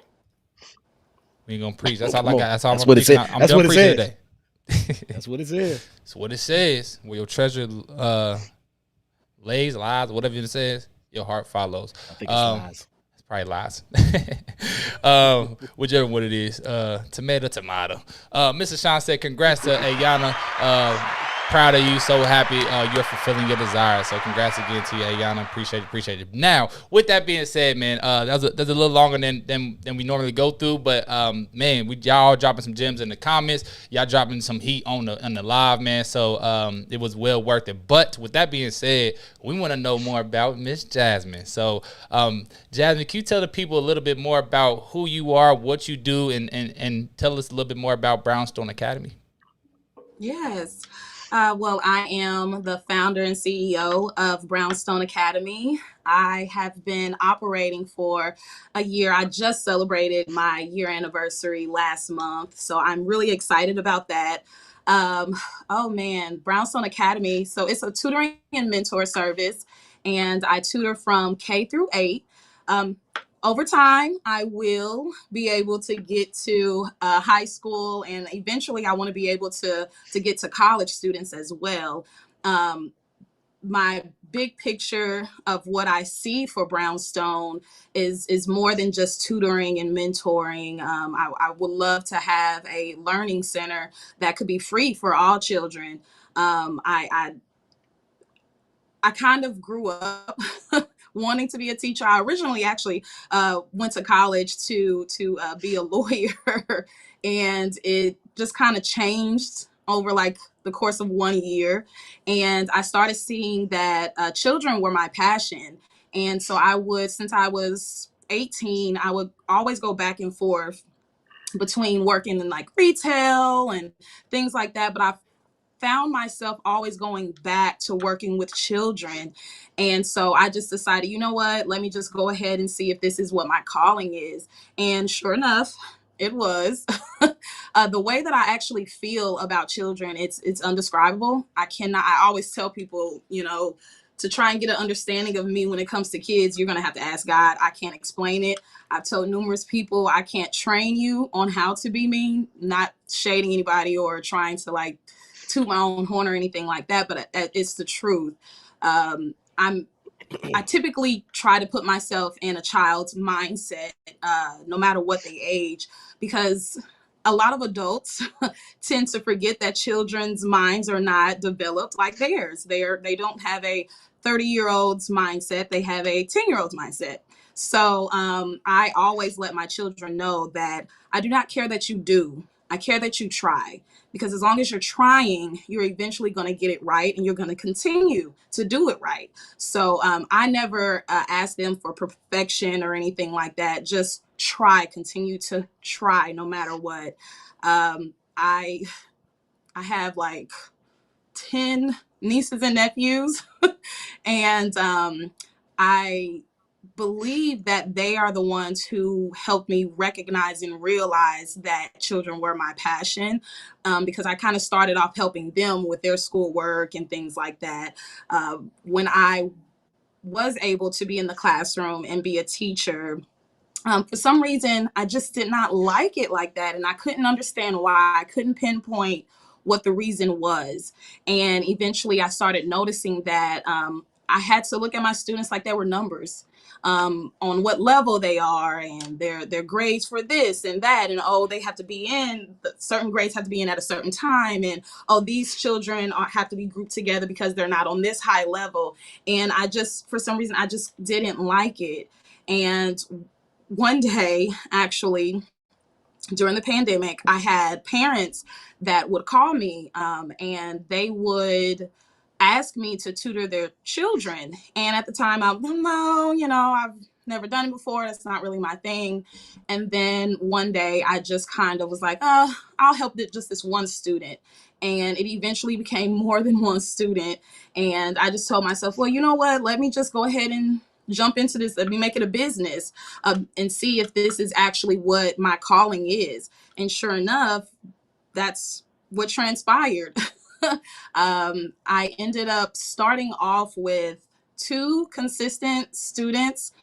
We ain't gonna preach. That's all Come I on. got. That's all That's I'm what it preaching. said. I'm That's done what it preaching says. today. That's what it says. That's what it says. Where your treasure lays, lies, whatever it says, your heart follows. I think it's lies. It's probably lies. Whichever one it is. Tomato. Mr. Sean said, congrats to Ayana. Proud of you. So happy you're fulfilling your desires. So congrats again to you, Ayana. Appreciate it. Now, with that being said, man, that's a little longer than we normally go through. But man, y'all dropping some gems in the comments. Y'all dropping some heat on the live, man. So it was well worth it. But with that being said, we want to know more about Miss Jasmyne. So Jasmyne, can you tell the people a little bit more about who you are, what you do, and tell us a little bit more about Brownstone Academy? Yes. Well, I am the founder and CEO of Brownstone Academy. I have been operating for a year. I just celebrated my year anniversary last month, so I'm really excited about that. Um, oh man, Brownstone Academy. So it's a tutoring and mentor service, and I tutor from K through 8. Um, Over time, I will be able to get to high school, and eventually I want to be able to get to college students as well. Um, my big picture of what I see for Brownstone is more than just tutoring and mentoring. I would love to have a learning center that could be free for all children. I kind of grew up wanting to be a teacher. I originally actually went to college to be a lawyer, and it just kind of changed over like the course of 1 year. And I started seeing that children were my passion. And so I would, since I was 18, I would always go back and forth between working in like retail and things like that. But I found myself always going back to working with children. And so I just decided, you know what, let me just go ahead and see if this is what my calling is. And sure enough, it was. The way that I actually feel about children, it's undescribable. I always tell people, to try and get an understanding of me when it comes to kids, you're going to have to ask God. I can't explain it. I've told numerous people I can't train you on how to be me, not shading anybody or trying to like toot my own horn or anything like that, but it's the truth. I typically try to put myself in a child's mindset, no matter what they age, because a lot of adults tend to forget that children's minds are not developed like theirs. They don't have a 30-year-old's mindset. They have a 10-year-old's mindset. So I always let my children know that I do not care that you do. I care that you try, because as long as you're trying, you're eventually going to get it right, and you're going to continue to do it right. So I never ask them for perfection or anything like that. Just try, continue to try no matter what. I have like 10 nieces and nephews, and I believe that they are the ones who helped me recognize and realize that children were my passion, because I kind of started off helping them with their schoolwork and things like that. When I was able to be in the classroom and be a teacher, for some reason, I just did not like it like that. And I couldn't understand why. I couldn't pinpoint what the reason was. And eventually I started noticing that I had to look at my students like they were numbers, on what level they are and their grades for this and that. And, oh, they have to be in, certain grades have to be in at a certain time. And, oh, these children have to be grouped together because they're not on this high level. And I just, for some reason, I just didn't like it. And one day, actually, during the pandemic, I had parents that would call me, and they would ask me to tutor their children. And at the time, I was, no, I've never done it before. That's not really my thing. And then one day I just kind of was like, oh, I'll help just this one student. And it eventually became more than one student. And I just told myself, well, you know what? Let me just go ahead and jump into this. Let me make it a business, and see if this is actually what my calling is. And sure enough, that's what transpired. I ended up starting off with 2 consistent students.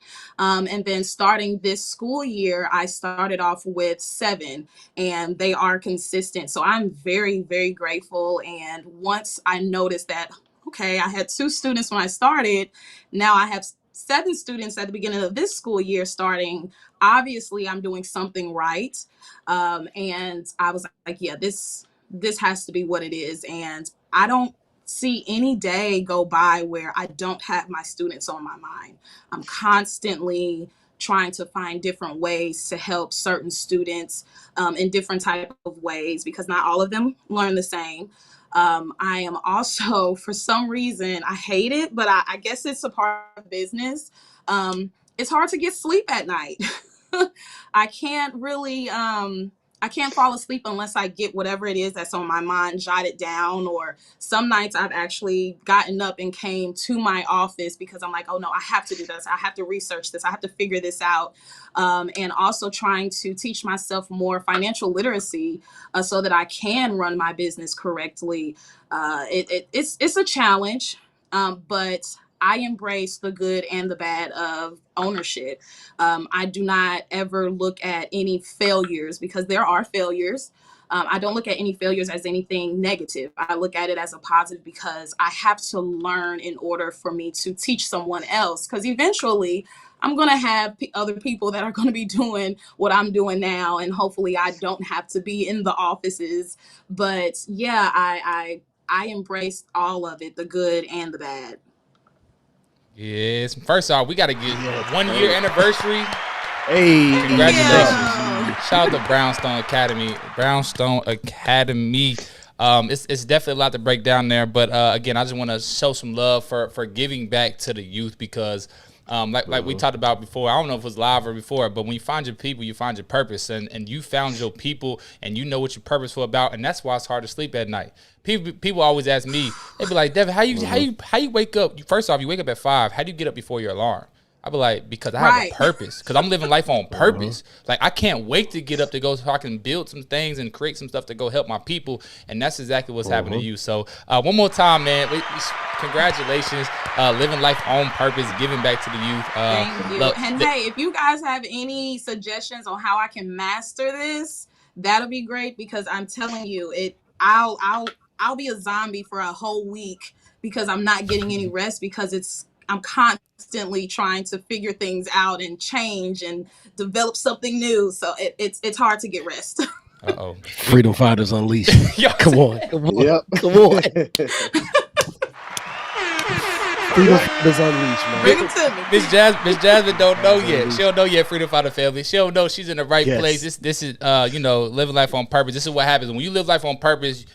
And then starting this school year, I started off with 7, and they are consistent. So I'm very, very grateful. And once I noticed that, okay, I had 2 students when I started, now I have 7 students at the beginning of this school year starting. Obviously, I'm doing something right. And I was like, yeah, this has to be what it is. And I don't see any day go by where I don't have my students on my mind. I'm constantly trying to find different ways to help certain students, in different type of ways, because not all of them learn the same. I am also, for some reason, I hate it, but I guess it's a part of business. It's hard to get sleep at night. I can't really, I can't fall asleep unless I get whatever it is that's on my mind, jot it down. Or some nights I've actually gotten up and came to my office because I'm like, oh no, I have to do this. I have to research this. I have to figure this out. And also trying to teach myself more financial literacy, so that I can run my business correctly. It's a challenge, but I embrace the good and the bad of ownership. I do not ever look at any failures, because there are failures. I don't look at any failures as anything negative. I look at it as a positive, because I have to learn in order for me to teach someone else. Because eventually I'm going to have other people that are going to be doing what I'm doing now. And hopefully I don't have to be in the offices. But yeah, I embrace all of it, the good and the bad. Yes. First off, we got to get 1 year anniversary. Hey, Congratulations. Yeah. Shout out to Brownstone Academy. Brownstone Academy. It's definitely a lot to break down there. But again, I just want to show some love for giving back to the youth, because like we talked about before, I don't know if it was live or before, but when you find your people, you find your purpose, and you found your people, and you know what you're purposeful about, and that's why it's hard to sleep at night. People always ask me, they be like, Devin, how you wake up? First off, you wake up at 5. How do you get up before your alarm? I be like, because I have a purpose, because I'm living life on purpose. Like, I can't wait to get up to go so I can build some things and create some stuff to go help my people, and that's exactly what's happening to you. So one more time, man, congratulations, living life on purpose, giving back to the youth. Thank you. And hey, if you guys have any suggestions on how I can master this, that'll be great, because I'm telling you, I'll be a zombie for a whole week because I'm not getting any rest, because I'm constantly trying to figure things out and change and develop something new. So it's hard to get rest. Uh-oh. Freedom Fighters Unleashed. Come on. Yep. Come on. Freedom Fighters Unleashed, man. Bring it to me. Miss Jasmine don't know yet. She don't know yet, Freedom Fighter family. She don't know she's in the right place. This is living life on purpose. This is what happens when you live life on purpose.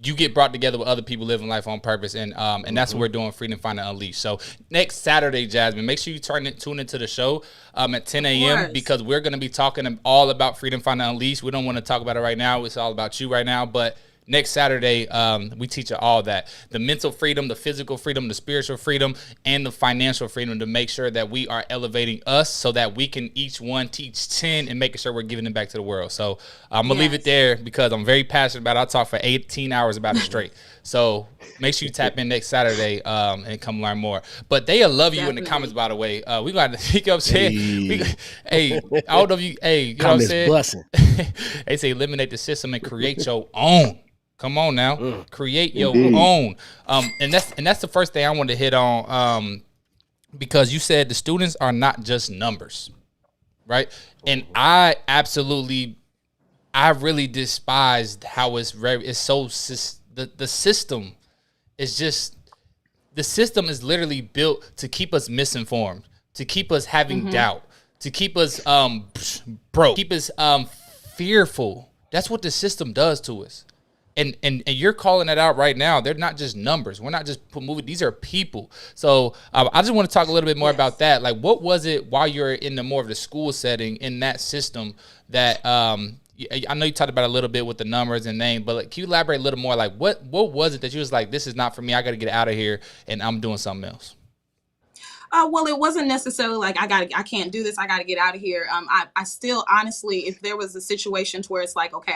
You get brought together with other people living life on purpose, and that's what we're doing, Freedom Finder Unleashed. So next Saturday, Jasmine, make sure you tune into the show at 10 a.m. because we're going to be talking all about Freedom Finder Unleashed. We don't want to talk about it right now. It's all about you right now, but next Saturday, we teach all that: the mental freedom, the physical freedom, the spiritual freedom, and the financial freedom, to make sure that we are elevating us so that we can each one teach 10 and making sure we're giving it back to the world. So I'm gonna leave it there because I'm very passionate about it. I'll talk for 18 hours about it straight. So make sure you tap in next Saturday and come learn more. But they'll love you in the comments, by the way. We got to pick up saying, hey, I don't know if you, you know what I'm saying? Bussin'. They say eliminate the system and create your own. Come on now, create your Indeed. own. And that's the first thing I wanted to hit on. Because you said the students are not just numbers, right? And I really despised how it's so the system is just, the system is literally built to keep us misinformed, to keep us having doubt, to keep us broke, keep us fearful. That's what the system does to us. And you're calling that out right now. They're not just numbers. We're not just moving. These are people. So I just want to talk a little bit more about that. Like, what was it while you're in the more of the school setting in that system that I know you talked about a little bit with the numbers and name, but like, can you elaborate a little more? Like, what was it that you was like, this is not for me. I got to get out of here and I'm doing something else. Well, it wasn't necessarily like I can't do this. I got to get out of here. I still, honestly, if there was a situation to where it's like, okay,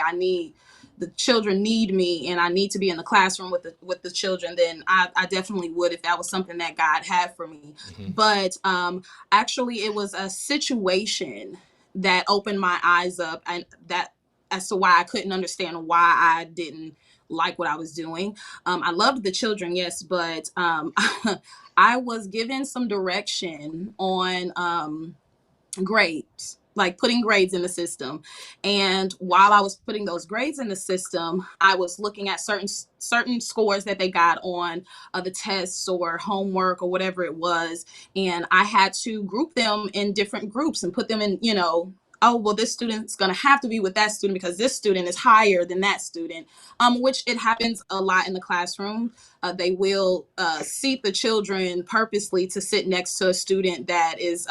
the children need me and I need to be in the classroom with the children, then I definitely would, if that was something that God had for me. But actually, it was a situation that opened my eyes up, and that as to why I couldn't understand why I didn't like what I was doing. I loved the children, yes, but I was given some direction on grades, like putting grades in the system. And while I was putting those grades in the system, I was looking at certain scores that they got on the tests or homework or whatever it was. And I had to group them in different groups and put them in, oh, well, this student's going to have to be with that student because this student is higher than that student, which it happens a lot in the classroom. They will seat the children purposely to sit next to a student that is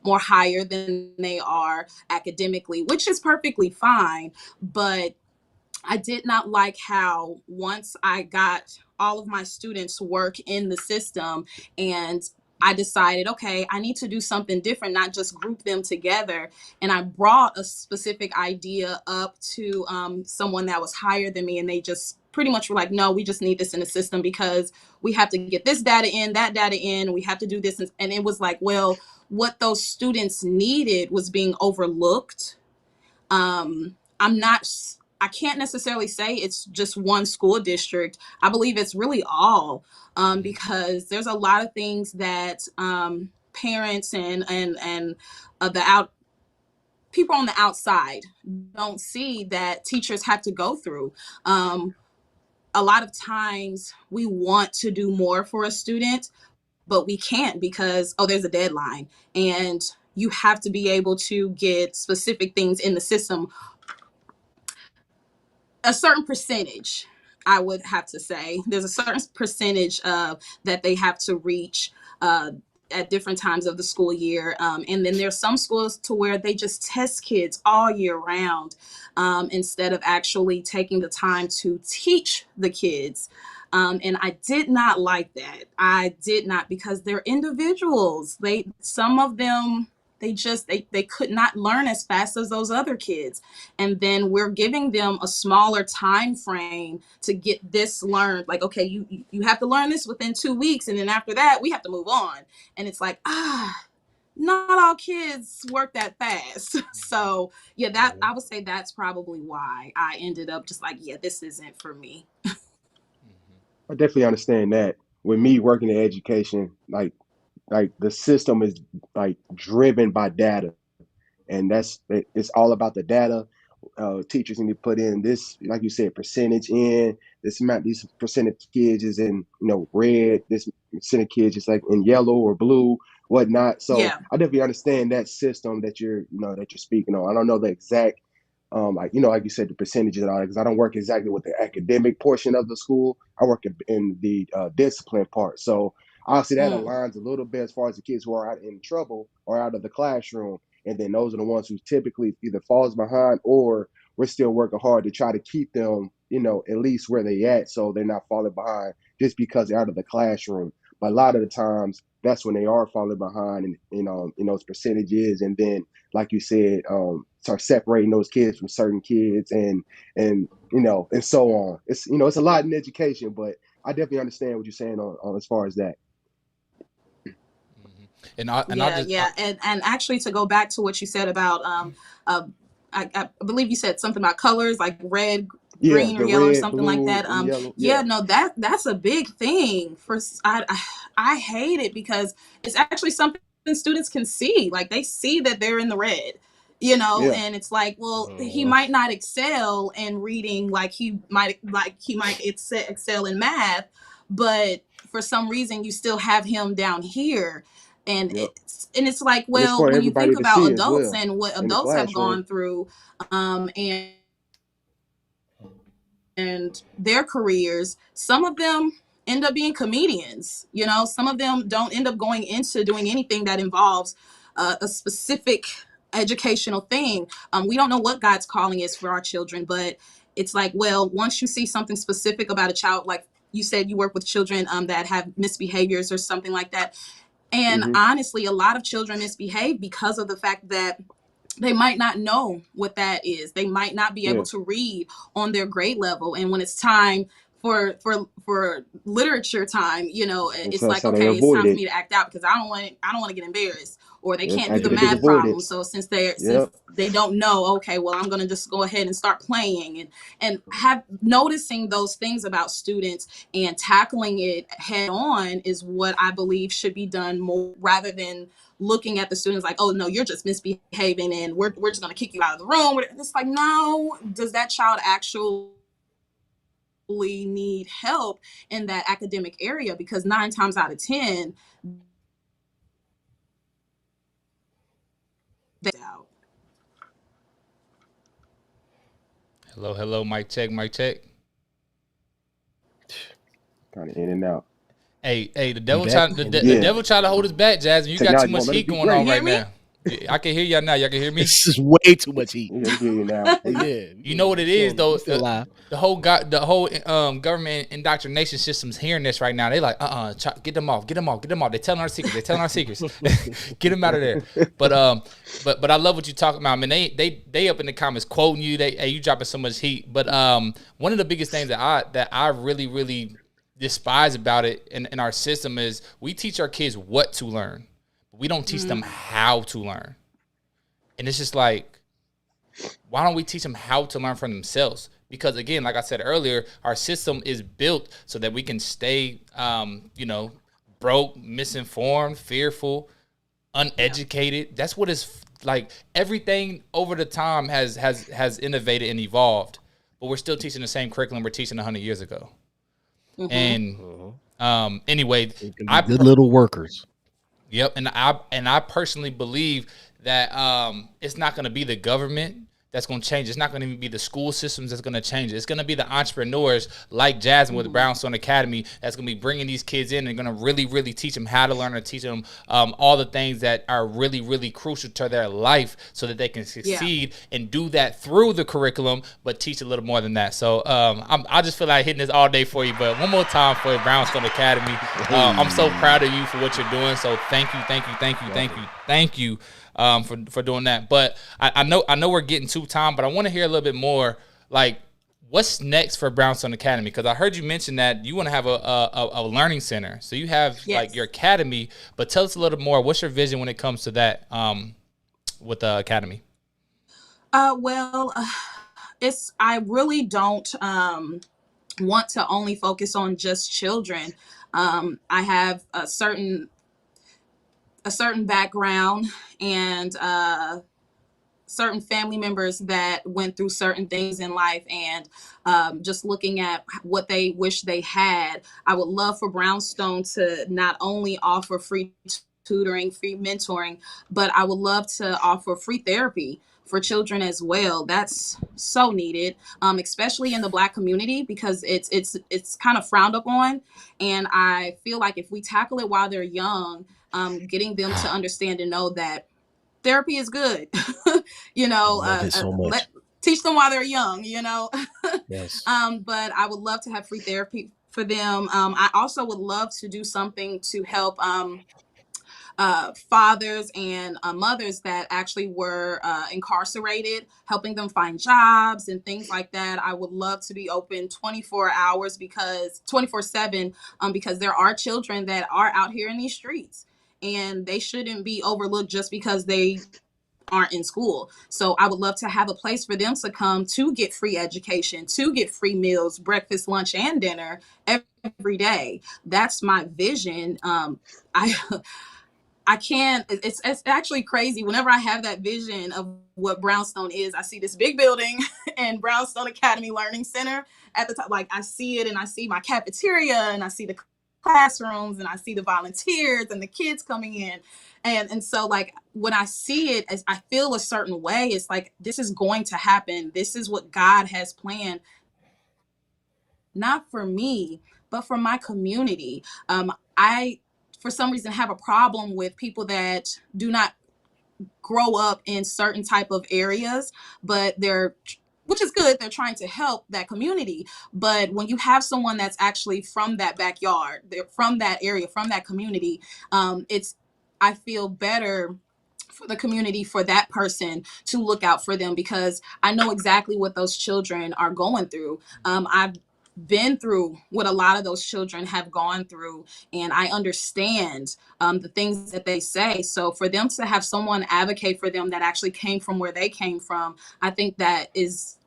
more higher than they are academically, which is perfectly fine. But I did not like how once I got all of my students' work in the system and I decided, okay, I need to do something different, not just group them together. And I brought a specific idea up to someone that was higher than me, and they just pretty much were like, no, we just need this in the system because we have to get this data in, that data in, we have to do this. And it was like, well, what those students needed was being overlooked. I can't necessarily say it's just one school district. I believe it's really all, because there's a lot of things that parents and people on the outside don't see that teachers have to go through. A lot of times we want to do more for a student, but we can't because, oh, there's a deadline and you have to be able to get specific things in the system. A certain percentage, I would have to say. There's a certain percentage that they have to reach at different times of the school year. And then there's some schools to where they just test kids all year round instead of actually taking the time to teach the kids. And I did not like that. I did not, because they're individuals. Some of them, they could not learn as fast as those other kids. And then we're giving them a smaller time frame to get this learned. Like, okay, you have to learn this within 2 weeks. And then after that, we have to move on. And it's like, not all kids work that fast. So yeah, that I would say that's probably why I ended up just like, yeah, this isn't for me. I definitely understand that. With me working in education, like the system is like driven by data, and it's all about the data. Teachers need to put in this, like you said, percentage in this amount. These percent of kids is in red. This percent of kids is like in yellow or blue, whatnot. So Yeah. I definitely understand that system that you're speaking on. I don't know the exact like you said, the percentages and all that, because I don't work exactly with the academic portion of the school. I work in the discipline part. So obviously that Mm. aligns a little bit as far as the kids who are out in trouble or out of the classroom. And then those are the ones who typically either falls behind or we're still working hard to try to keep them at least where they at, so they're not falling behind just because they're out of the classroom. But a lot of the times, that's when they are falling behind, and those percentages, and then like you said, start separating those kids from certain kids, and so on. It's a lot in education, but I definitely understand what you're saying on as far as that. And I just Yeah, and actually to go back to what you said about uh, I believe you said something about colors like red, Yeah, green, or the yellow or red, something like blue, that. and yellow. Yeah, Yeah, no, that's a big thing for I hate it because it's actually something students can see. Like they see that they're in the red, yeah, and it's like, well, he Mhm. might not excel in reading like he might excel in math, but for some reason you still have him down here. And yep. it's like, And it's well, for when you think everybody to about see as adults well and what in the adults have classroom. gone through, and their careers, some of them end up being comedians. Some of them don't end up going into doing anything that involves a specific educational thing. We don't know what God's calling is for our children, but it's like, well, once you see something specific about a child, like you said, you work with children that have misbehaviors or something like that. And Hmm. honestly, a lot of children misbehave because of the fact that they might not know what that is. They might not be able Yeah, to read on their grade level. And when it's time for literature time, and it's like, so they okay, it's avoid time for it. me to act out because I don't want to get embarrassed. Or they Yes, can't do the academic math problem. avoidance. So since Yep. they don't know, okay, well, I'm gonna just go ahead and start playing and have noticing those things about students and tackling it head on is what I believe should be done more rather than looking at the students like, oh no, you're just misbehaving and we're just going to kick you out of the room. It's like, no, does that child actually need help in that academic area? Because 9 times out of 10 they out. hello, mic check. Kind of in and out. Hey, the We devil back? trying the Yeah, devil trying to hold us back, Jasmine. You got too technology much won't let us heat be going on great. You hear right me? now. I can hear y'all now. Y'all can hear me. This is way too much heat. Yeah, we hear you now. Yeah, You know what it is we though. still live. The whole government indoctrination system's hearing this right now. They like, get them off. They telling our secrets. Get them out of there. But I love what you talking about. I mean, they up in the comments quoting you. Hey, you dropping so much heat. But one of the biggest things that I really despise about it in our system is we teach our kids what to learn, but we don't teach them how to learn. And it's just like, why don't we teach them how to learn for themselves? Because again, like I said earlier, our system is built so that we can stay, broke, misinformed, fearful, Yeah. uneducated. That's what is like. Everything over the time has innovated and evolved, but we're still teaching the same curriculum we're teaching 100 years ago. Mm-hmm. And Mhm. anyway, They can be I good little workers. Yep, and I personally believe that it's not going to be the government that's going to change. It's not going to even be the school systems that's going to change it. It's going to be the entrepreneurs like Jasmine with the Brownstone Academy that's going to be bringing these kids in and going to really teach them how to learn and teach them all the things that are really crucial to their life so that they can succeed and do that through the curriculum, but teach a little more than that. So I just feel like hitting this all day for you, but one more time for you, Brownstone Academy. I'm so proud of you for what you're doing. So thank you for doing that. But I know we're getting to time, but I want to hear a little bit more. Like, what's next for Brownstone Academy? Because I heard you mention that you want to have a learning center. So you have like Yes. your academy, but tell us a little more. What's your vision when it comes to that with the academy? Well, it's I really don't want to only focus on just children. I have a certain background and certain family members that went through certain things in life, and just looking at what they wish they had, I would love for Brownstone to not only offer free tutoring, free mentoring, but I would love to offer free therapy for children as well. That's so needed, especially in the Black community, because it's kind of frowned upon, and I feel like if we tackle it while they're young, getting them to understand and know that therapy is good. I love it so Let much. teach them while they're young, Yes. But I would love to have free therapy for them. I also would love to do something to help fathers and mothers that actually were incarcerated, helping them find jobs and things like that. I would love to be open 24 hours, because 24/7, because there are children that are out here in these streets, and they shouldn't be overlooked just because they aren't in school. So I would love to have a place for them to come to get free education, to get free meals, breakfast, lunch, and dinner every day. That's my vision. I I can't. It's actually crazy. Whenever I have that vision of what Brownstone is, I see this big building and Brownstone Academy Learning Center at the top. Like, I see it, and I see my cafeteria, and I see the classrooms, and I see the volunteers and the kids coming in, and so, like, when I see it, as I feel a certain way, it's like, this is going to happen. This is what God has planned, not for me, but for my community. I, for some reason, have a problem with people that do not grow up in certain type of areas, but they're, which is good, they're trying to help that community. But when you have someone that's actually from that backyard, they're from that area, from that community, it's, I feel better for the community, for that person to look out for them, because I know exactly what those children are going through. I've been through what a lot of those children have gone through, and I understand the things that they say. So for them to have someone advocate for them that actually came from where they came from, I think that is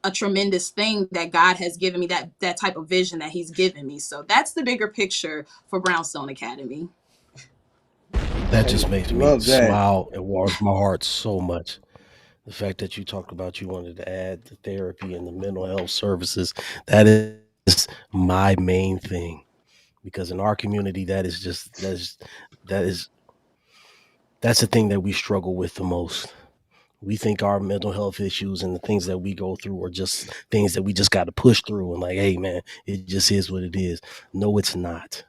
a tremendous thing that God has given me, that type of vision that he's given me. So that's the bigger picture for Brownstone Academy. That Hey, just makes me love that. smile and warms my heart so much. The fact that you talked about you wanted to add the therapy and the mental health services, that is my main thing. Because in our community, that is that's the thing that we struggle with the most. We think our mental health issues and the things that we go through are just things that we just got to push through and like, hey man, it just is what it is. No, it's not.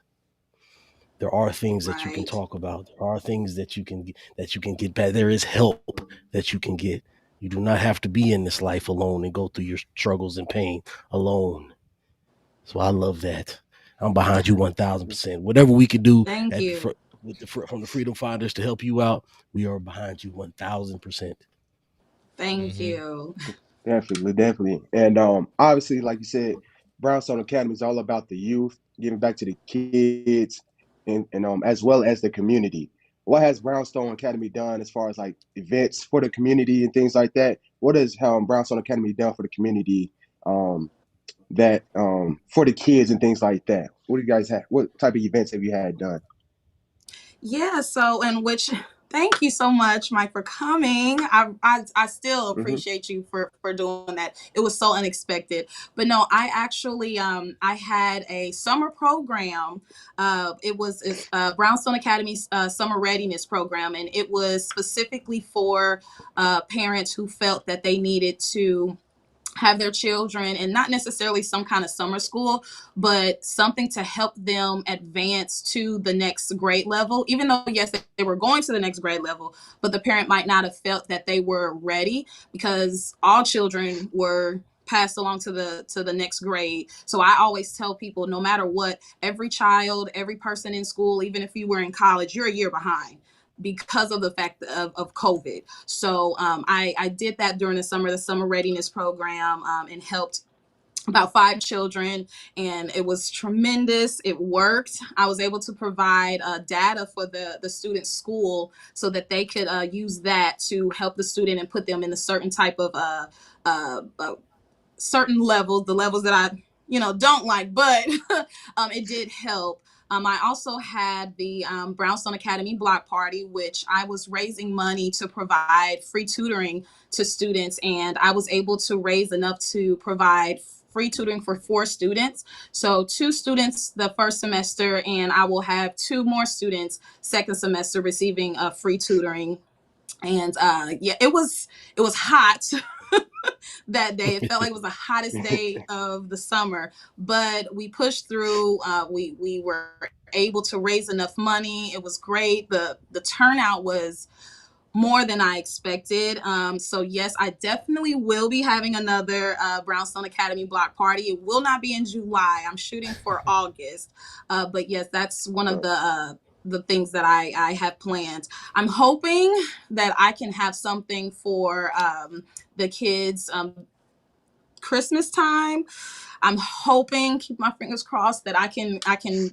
There are things that you can Right. talk about. There are things that you can get back. There is help that you can get. You do not have to be in this life alone and go through your struggles and pain alone. So I love that. I'm behind you 1,000%. Whatever we can do Thank at the you. from the Freedom Finders to help you out, we are behind you 1,000%. Thank Hmm. you. Definitely, definitely. And obviously, like you said, Brownstone Academy is all about the youth, giving back to the kids, and as well as the community. What has Brownstone Academy done as far as like events for the community and things like that? What has Brownstone Academy done for the community, um, that for the kids and things like that? What do you guys have? What type of events have you had done? Yeah, so, and which, thank you so much, Mike, for coming. I still Hmm. appreciate you for doing that. It was so unexpected. But no, I actually I had a summer program. It's Brownstone Academy's summer readiness program, and it was specifically for parents who felt that they needed to have their children, and not necessarily some kind of summer school, but something to help them advance to the next grade level. Even though, yes, they were going to the next grade level, but the parent might not have felt that they were ready, because all children were passed along to the next grade. So I always tell people, no matter what, every child, every person in school, even if you were in college, you're a year behind because of the fact of COVID. So I did that during the summer readiness program, and helped about 5 children, and it was tremendous. It worked. I was able to provide data for the student's school so that they could use that to help the student and put them in a certain type of certain levels, the levels that I, don't like, but it did help. I also had the Brownstone Academy Block Party, which I was raising money to provide free tutoring to students, and I was able to raise enough to provide free tutoring for 4 students. So 2 students the first semester, and I will have 2 more students second semester receiving free tutoring. And yeah, it was hot that day. It felt like it was the hottest day of the summer, but we pushed through. We were able to raise enough money. It was great. The turnout was more than I expected. So yes, I definitely will be having another Brownstone Academy block party. It will not be in July. I'm shooting for August. But yes, that's one of the things that I have planned. I'm hoping that I can have something for the kids Christmas time. I'm hoping, keep my fingers crossed, that I can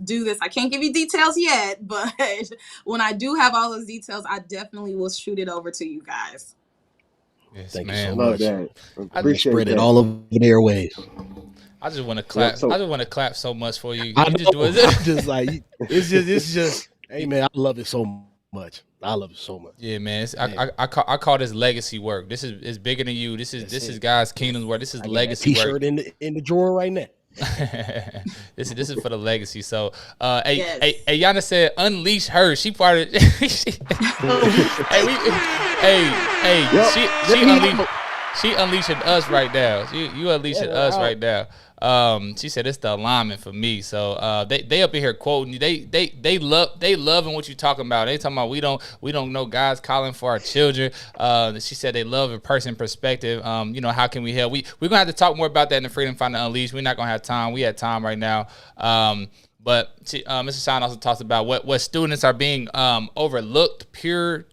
do this. I can't give you details yet, but when I do have all those details, I definitely will shoot it over to you guys. Yes, Thank you man. so Love much. that. I Appreciate Spread it that. all over the airwaves. I just want to clap. so- I just want to clap so much for you. I You know. just I'm just like, it's just. Hey man, I love it so much. I love it so much. Yeah, man. Man. I call this legacy work. This is bigger than you. This is God's kingdom's work. This is I got that legacy work. T-shirt in the drawer right now. this is for the legacy. So, hey, Yes. hey, Yana said, unleash her. She part of. She unleashing us right now. You unleashing us right now. She said it's the alignment for me. So they up in here quoting you. They loving what you talking about. They talking about we don't know God's calling for our children. She said they love a person perspective. How can we help? We're gonna have to talk more about that in the Freedom Finder Unleashed. We're not gonna have time. We had time right now. But Mr. Shine also talks about what students are being overlooked. Pure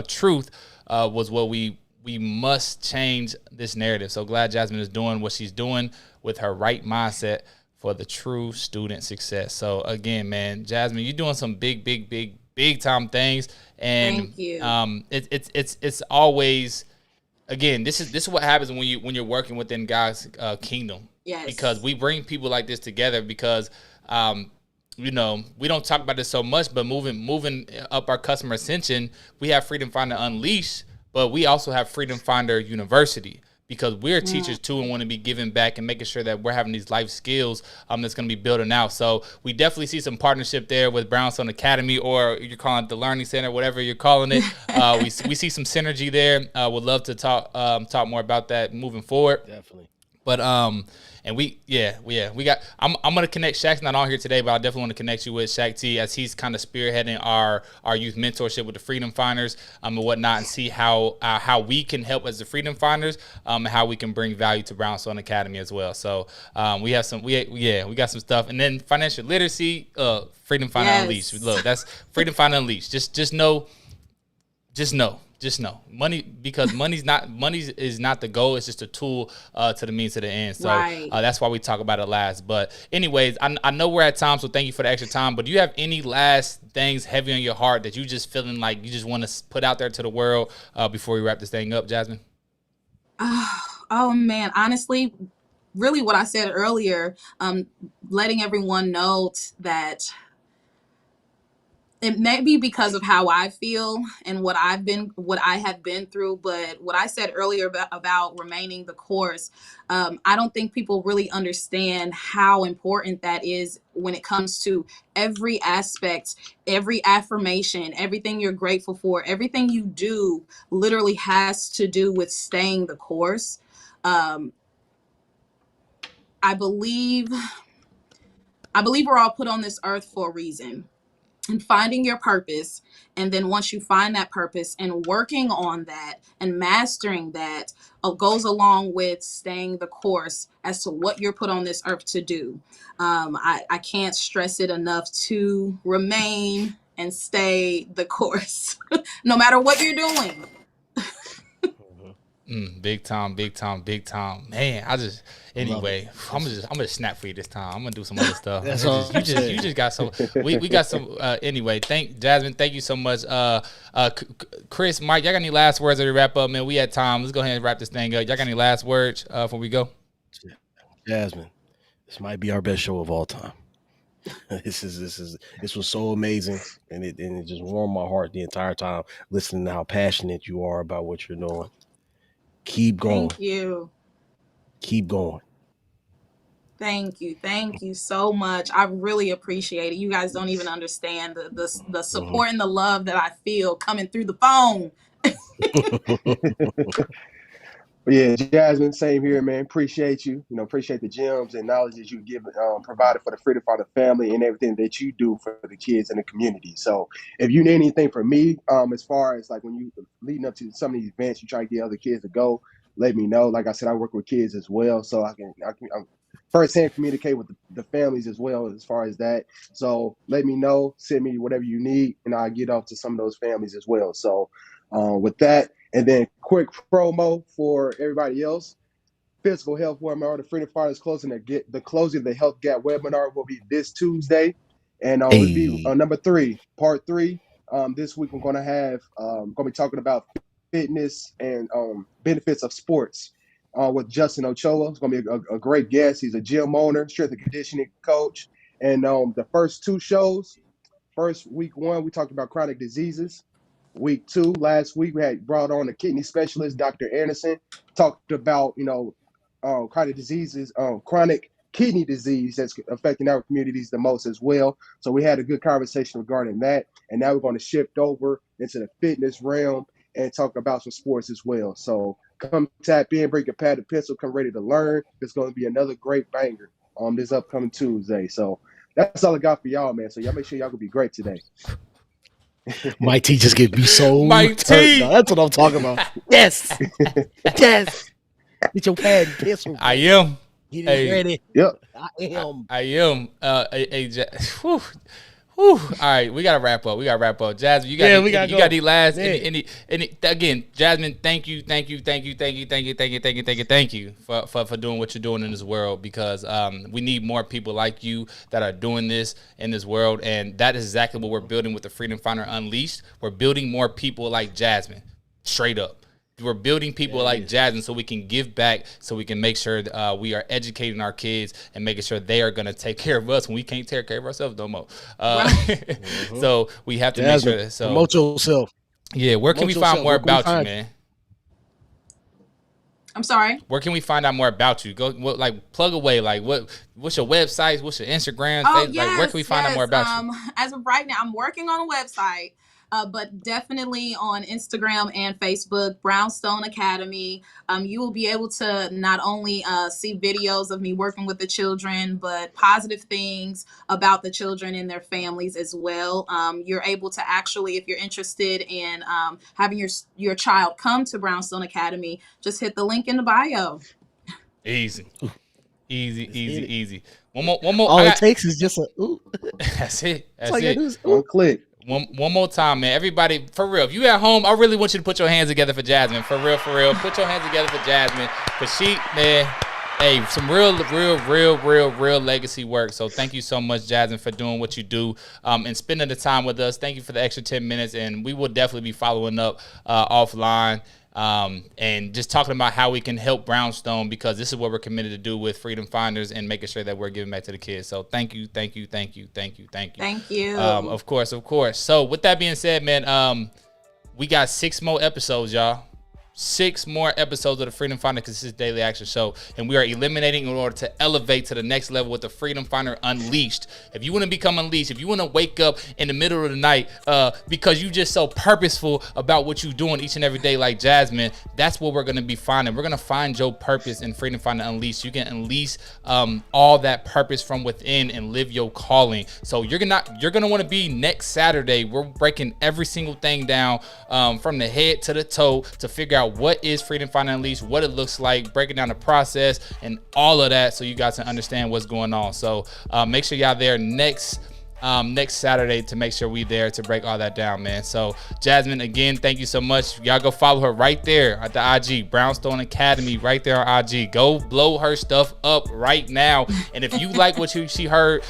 truth was what we must change this narrative. So glad Jasmine is doing what she's doing with her right mindset for the true student success. So again, man, Jasmine, you're doing some big time things, and Thank you. It's always, again, this is what happens when you're working within God's kingdom. Yes. Because we bring people like this together because we don't talk about this so much, but moving up our customer ascension, we have Freedom Finder Unleashed, but we also have Freedom Finder University, because we're teachers too and want to be giving back and making sure that we're having these life skills that's going to be building out. So we definitely see some partnership there with Brownstone Academy, or you're calling it the Learning Center, whatever you're calling it. We see some synergy there. Would love to talk more about that moving forward. Definitely. But and we got. I'm gonna connect. Shaq's not on here today, but I definitely want to connect you with Shaq T, as he's kind of spearheading our youth mentorship with the Freedom Finders and whatnot, and see how we can help as the Freedom Finders, and how we can bring value to Brownstone Academy as well. So we have some we got some stuff, and then financial literacy, Freedom Finder Unleashed. Look, that's Freedom Finder Unleashed. Just know. Money, because money is not the goal. It's just a tool to the means to the end. So Right. That's why we talk about it last. But anyways, I know we're at time, so thank you for the extra time. But do you have any last things heavy on your heart that you just feeling like you just want to put out there to the world before we wrap this thing up, Jasmine? Oh man, honestly, really what I said earlier, letting everyone know that it may be because of how I feel and what I have been through, but what I said earlier about remaining the course, I don't think people really understand how important that is when it comes to every aspect, every affirmation, everything you're grateful for, everything you do literally has to do with staying the course. I believe we're all put on this earth for a reason. And finding your purpose, and then once you find that purpose and working on that and mastering that goes along with staying the course as to what you're put on this earth to do. I can't stress it enough to remain and stay the course, no matter what you're doing. Big time. Man, anyway, I'm gonna snap for you this time. I'm gonna do some other stuff. That's all. You just got some. We got some. Anyway, Jasmine. Thank you so much. Chris, Mike, y'all got any last words as we wrap up, man? We had time. Let's go ahead and wrap this thing up. Y'all got any last words before we go? Jasmine, this might be our best show of all time. This was so amazing, and it just warmed my heart the entire time listening to how passionate you are about what you're doing. Keep going. Thank you. Keep going. Thank you so much. I really appreciate it. You guys don't even understand the support and the love that I feel coming through the phone. But yeah, Jasmine, same here, man. Appreciate you. You know, appreciate the gems and knowledge that you give provided for the Freedom Fighter family and everything that you do for the kids in the community. So if you need anything from me, as far as like when you leading up to some of these events, you try to get other kids to go, let me know. Like I said, I work with kids as well, so I can firsthand communicate with the families as well as far as that. So let me know, send me whatever you need, and I'll get off to some of those families as well. So with that. And then quick promo for everybody else. Physical health webinar, the Freedom Fighters closing the closing of the Health Gap webinar will be this Tuesday. And it'll be number 3, part 3. This week we're gonna have gonna be talking about fitness and benefits of sports with Justin Ochoa. It's gonna be a great guest. He's a gym owner, strength and conditioning coach. And the first 2 shows, week 1, we talked about chronic diseases. Week 2, last week, we had brought on a kidney specialist, Dr. Anderson, talked about, chronic diseases, chronic kidney disease that's affecting our communities the most as well. So we had a good conversation regarding that. And now we're going to shift over into the fitness realm and talk about some sports as well. So come tap in, bring your pad and pencil, come ready to learn. It's going to be another great banger on this upcoming Tuesday. So that's all I got for y'all, man. So y'all make sure y'all can be great today. My teachers get me so Mike T. No, that's what I'm talking about. Yes. Yes. Get your pad and pencil. I am. Get it ready. Yep. I am. I am. Whew. All right, we gotta wrap up. Jasmine, you got the last. Any again, Jasmine, thank you for doing what you're doing in this world, because we need more people like you that are doing this in this world, and that is exactly what we're building with the Freedom Finder Unleashed. We're building more people like Jasmine, straight up. We're building people like Jasmine so we can give back, so we can make sure we are educating our kids and making sure they are going to take care of us when we can't take care of ourselves no more. So we have to make sure that. So promote yourself. Yeah, where can we find more about you, man? I'm sorry. Where can we find out more about you? Plug away. Like, what's your website? What's your Instagram? Yes, where can we find out more about you? As of right now, I'm working on a website. But definitely on Instagram and Facebook, Brownstone Academy. You will be able to not only see videos of me working with the children, but positive things about the children and their families as well. You're able to actually, if you're interested in having your child come to Brownstone Academy, just hit the link in the bio. Easy. One more. All it takes is just a ooh. That's it. That's it. One click. One more time, man. Everybody, for real, if you at home, I really want you to put your hands together for Jasmine. For real. Put your hands together for Jasmine. Because she, man, hey, some real legacy work. So thank you so much, Jasmine, for doing what you do and spending the time with us. Thank you for the extra 10 minutes. And we will definitely be following up offline. And just talking about how we can help Brownstone, because this is what we're committed to do with Freedom Finders and making sure that we're giving back to the kids. So thank you. Thank you. Of course. So with that being said, man, we got 6 more episodes, y'all. 6 more episodes of the Freedom Finder Consistent Daily Action Show, and we are eliminating in order to elevate to the next level with the Freedom Finder Unleashed. If you want to become unleashed, if you want to wake up in the middle of the night because you just so purposeful about what you're doing each and every day like Jasmine, that's what we're going to be finding. We're going to find your purpose in Freedom Finder Unleashed. You can unleash all that purpose from within and live your calling. So you're gonna want to be next Saturday. We're breaking every single thing down from the head to the toe to figure out what is Freedom Finder Unleashed, what it looks like, breaking down the process and all of that, so you guys can understand what's going on. So make sure y'all there next Saturday to make sure we there to break all that down, man. So Jasmine, again, thank you so much. Y'all go follow her right there at the IG, Brownstone Academy, right there on IG. Go blow her stuff up right now. And if you like what you heard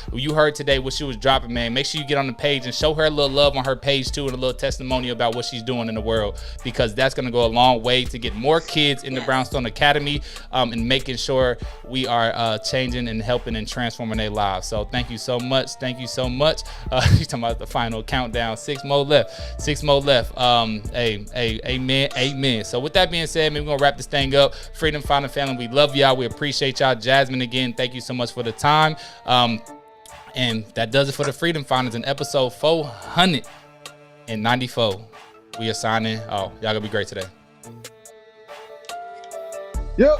today, what she was dropping, man, make sure you get on the page and show her a little love on her page too, and a little testimony about what she's doing in the world, because that's going to go a long way to get more kids in the Brownstone Academy and making sure we are changing and helping and transforming their lives. So thank you so much. Much. You're talking about the final countdown. 6 more left. Amen. So with that being said, man, we're gonna wrap this thing up. Freedom Finder family, we love y'all. We appreciate y'all. Jasmine, again, thank you so much for the time. And that does it for the Freedom Finders in episode 494. We are signing. Oh, y'all gonna be great today. Yep.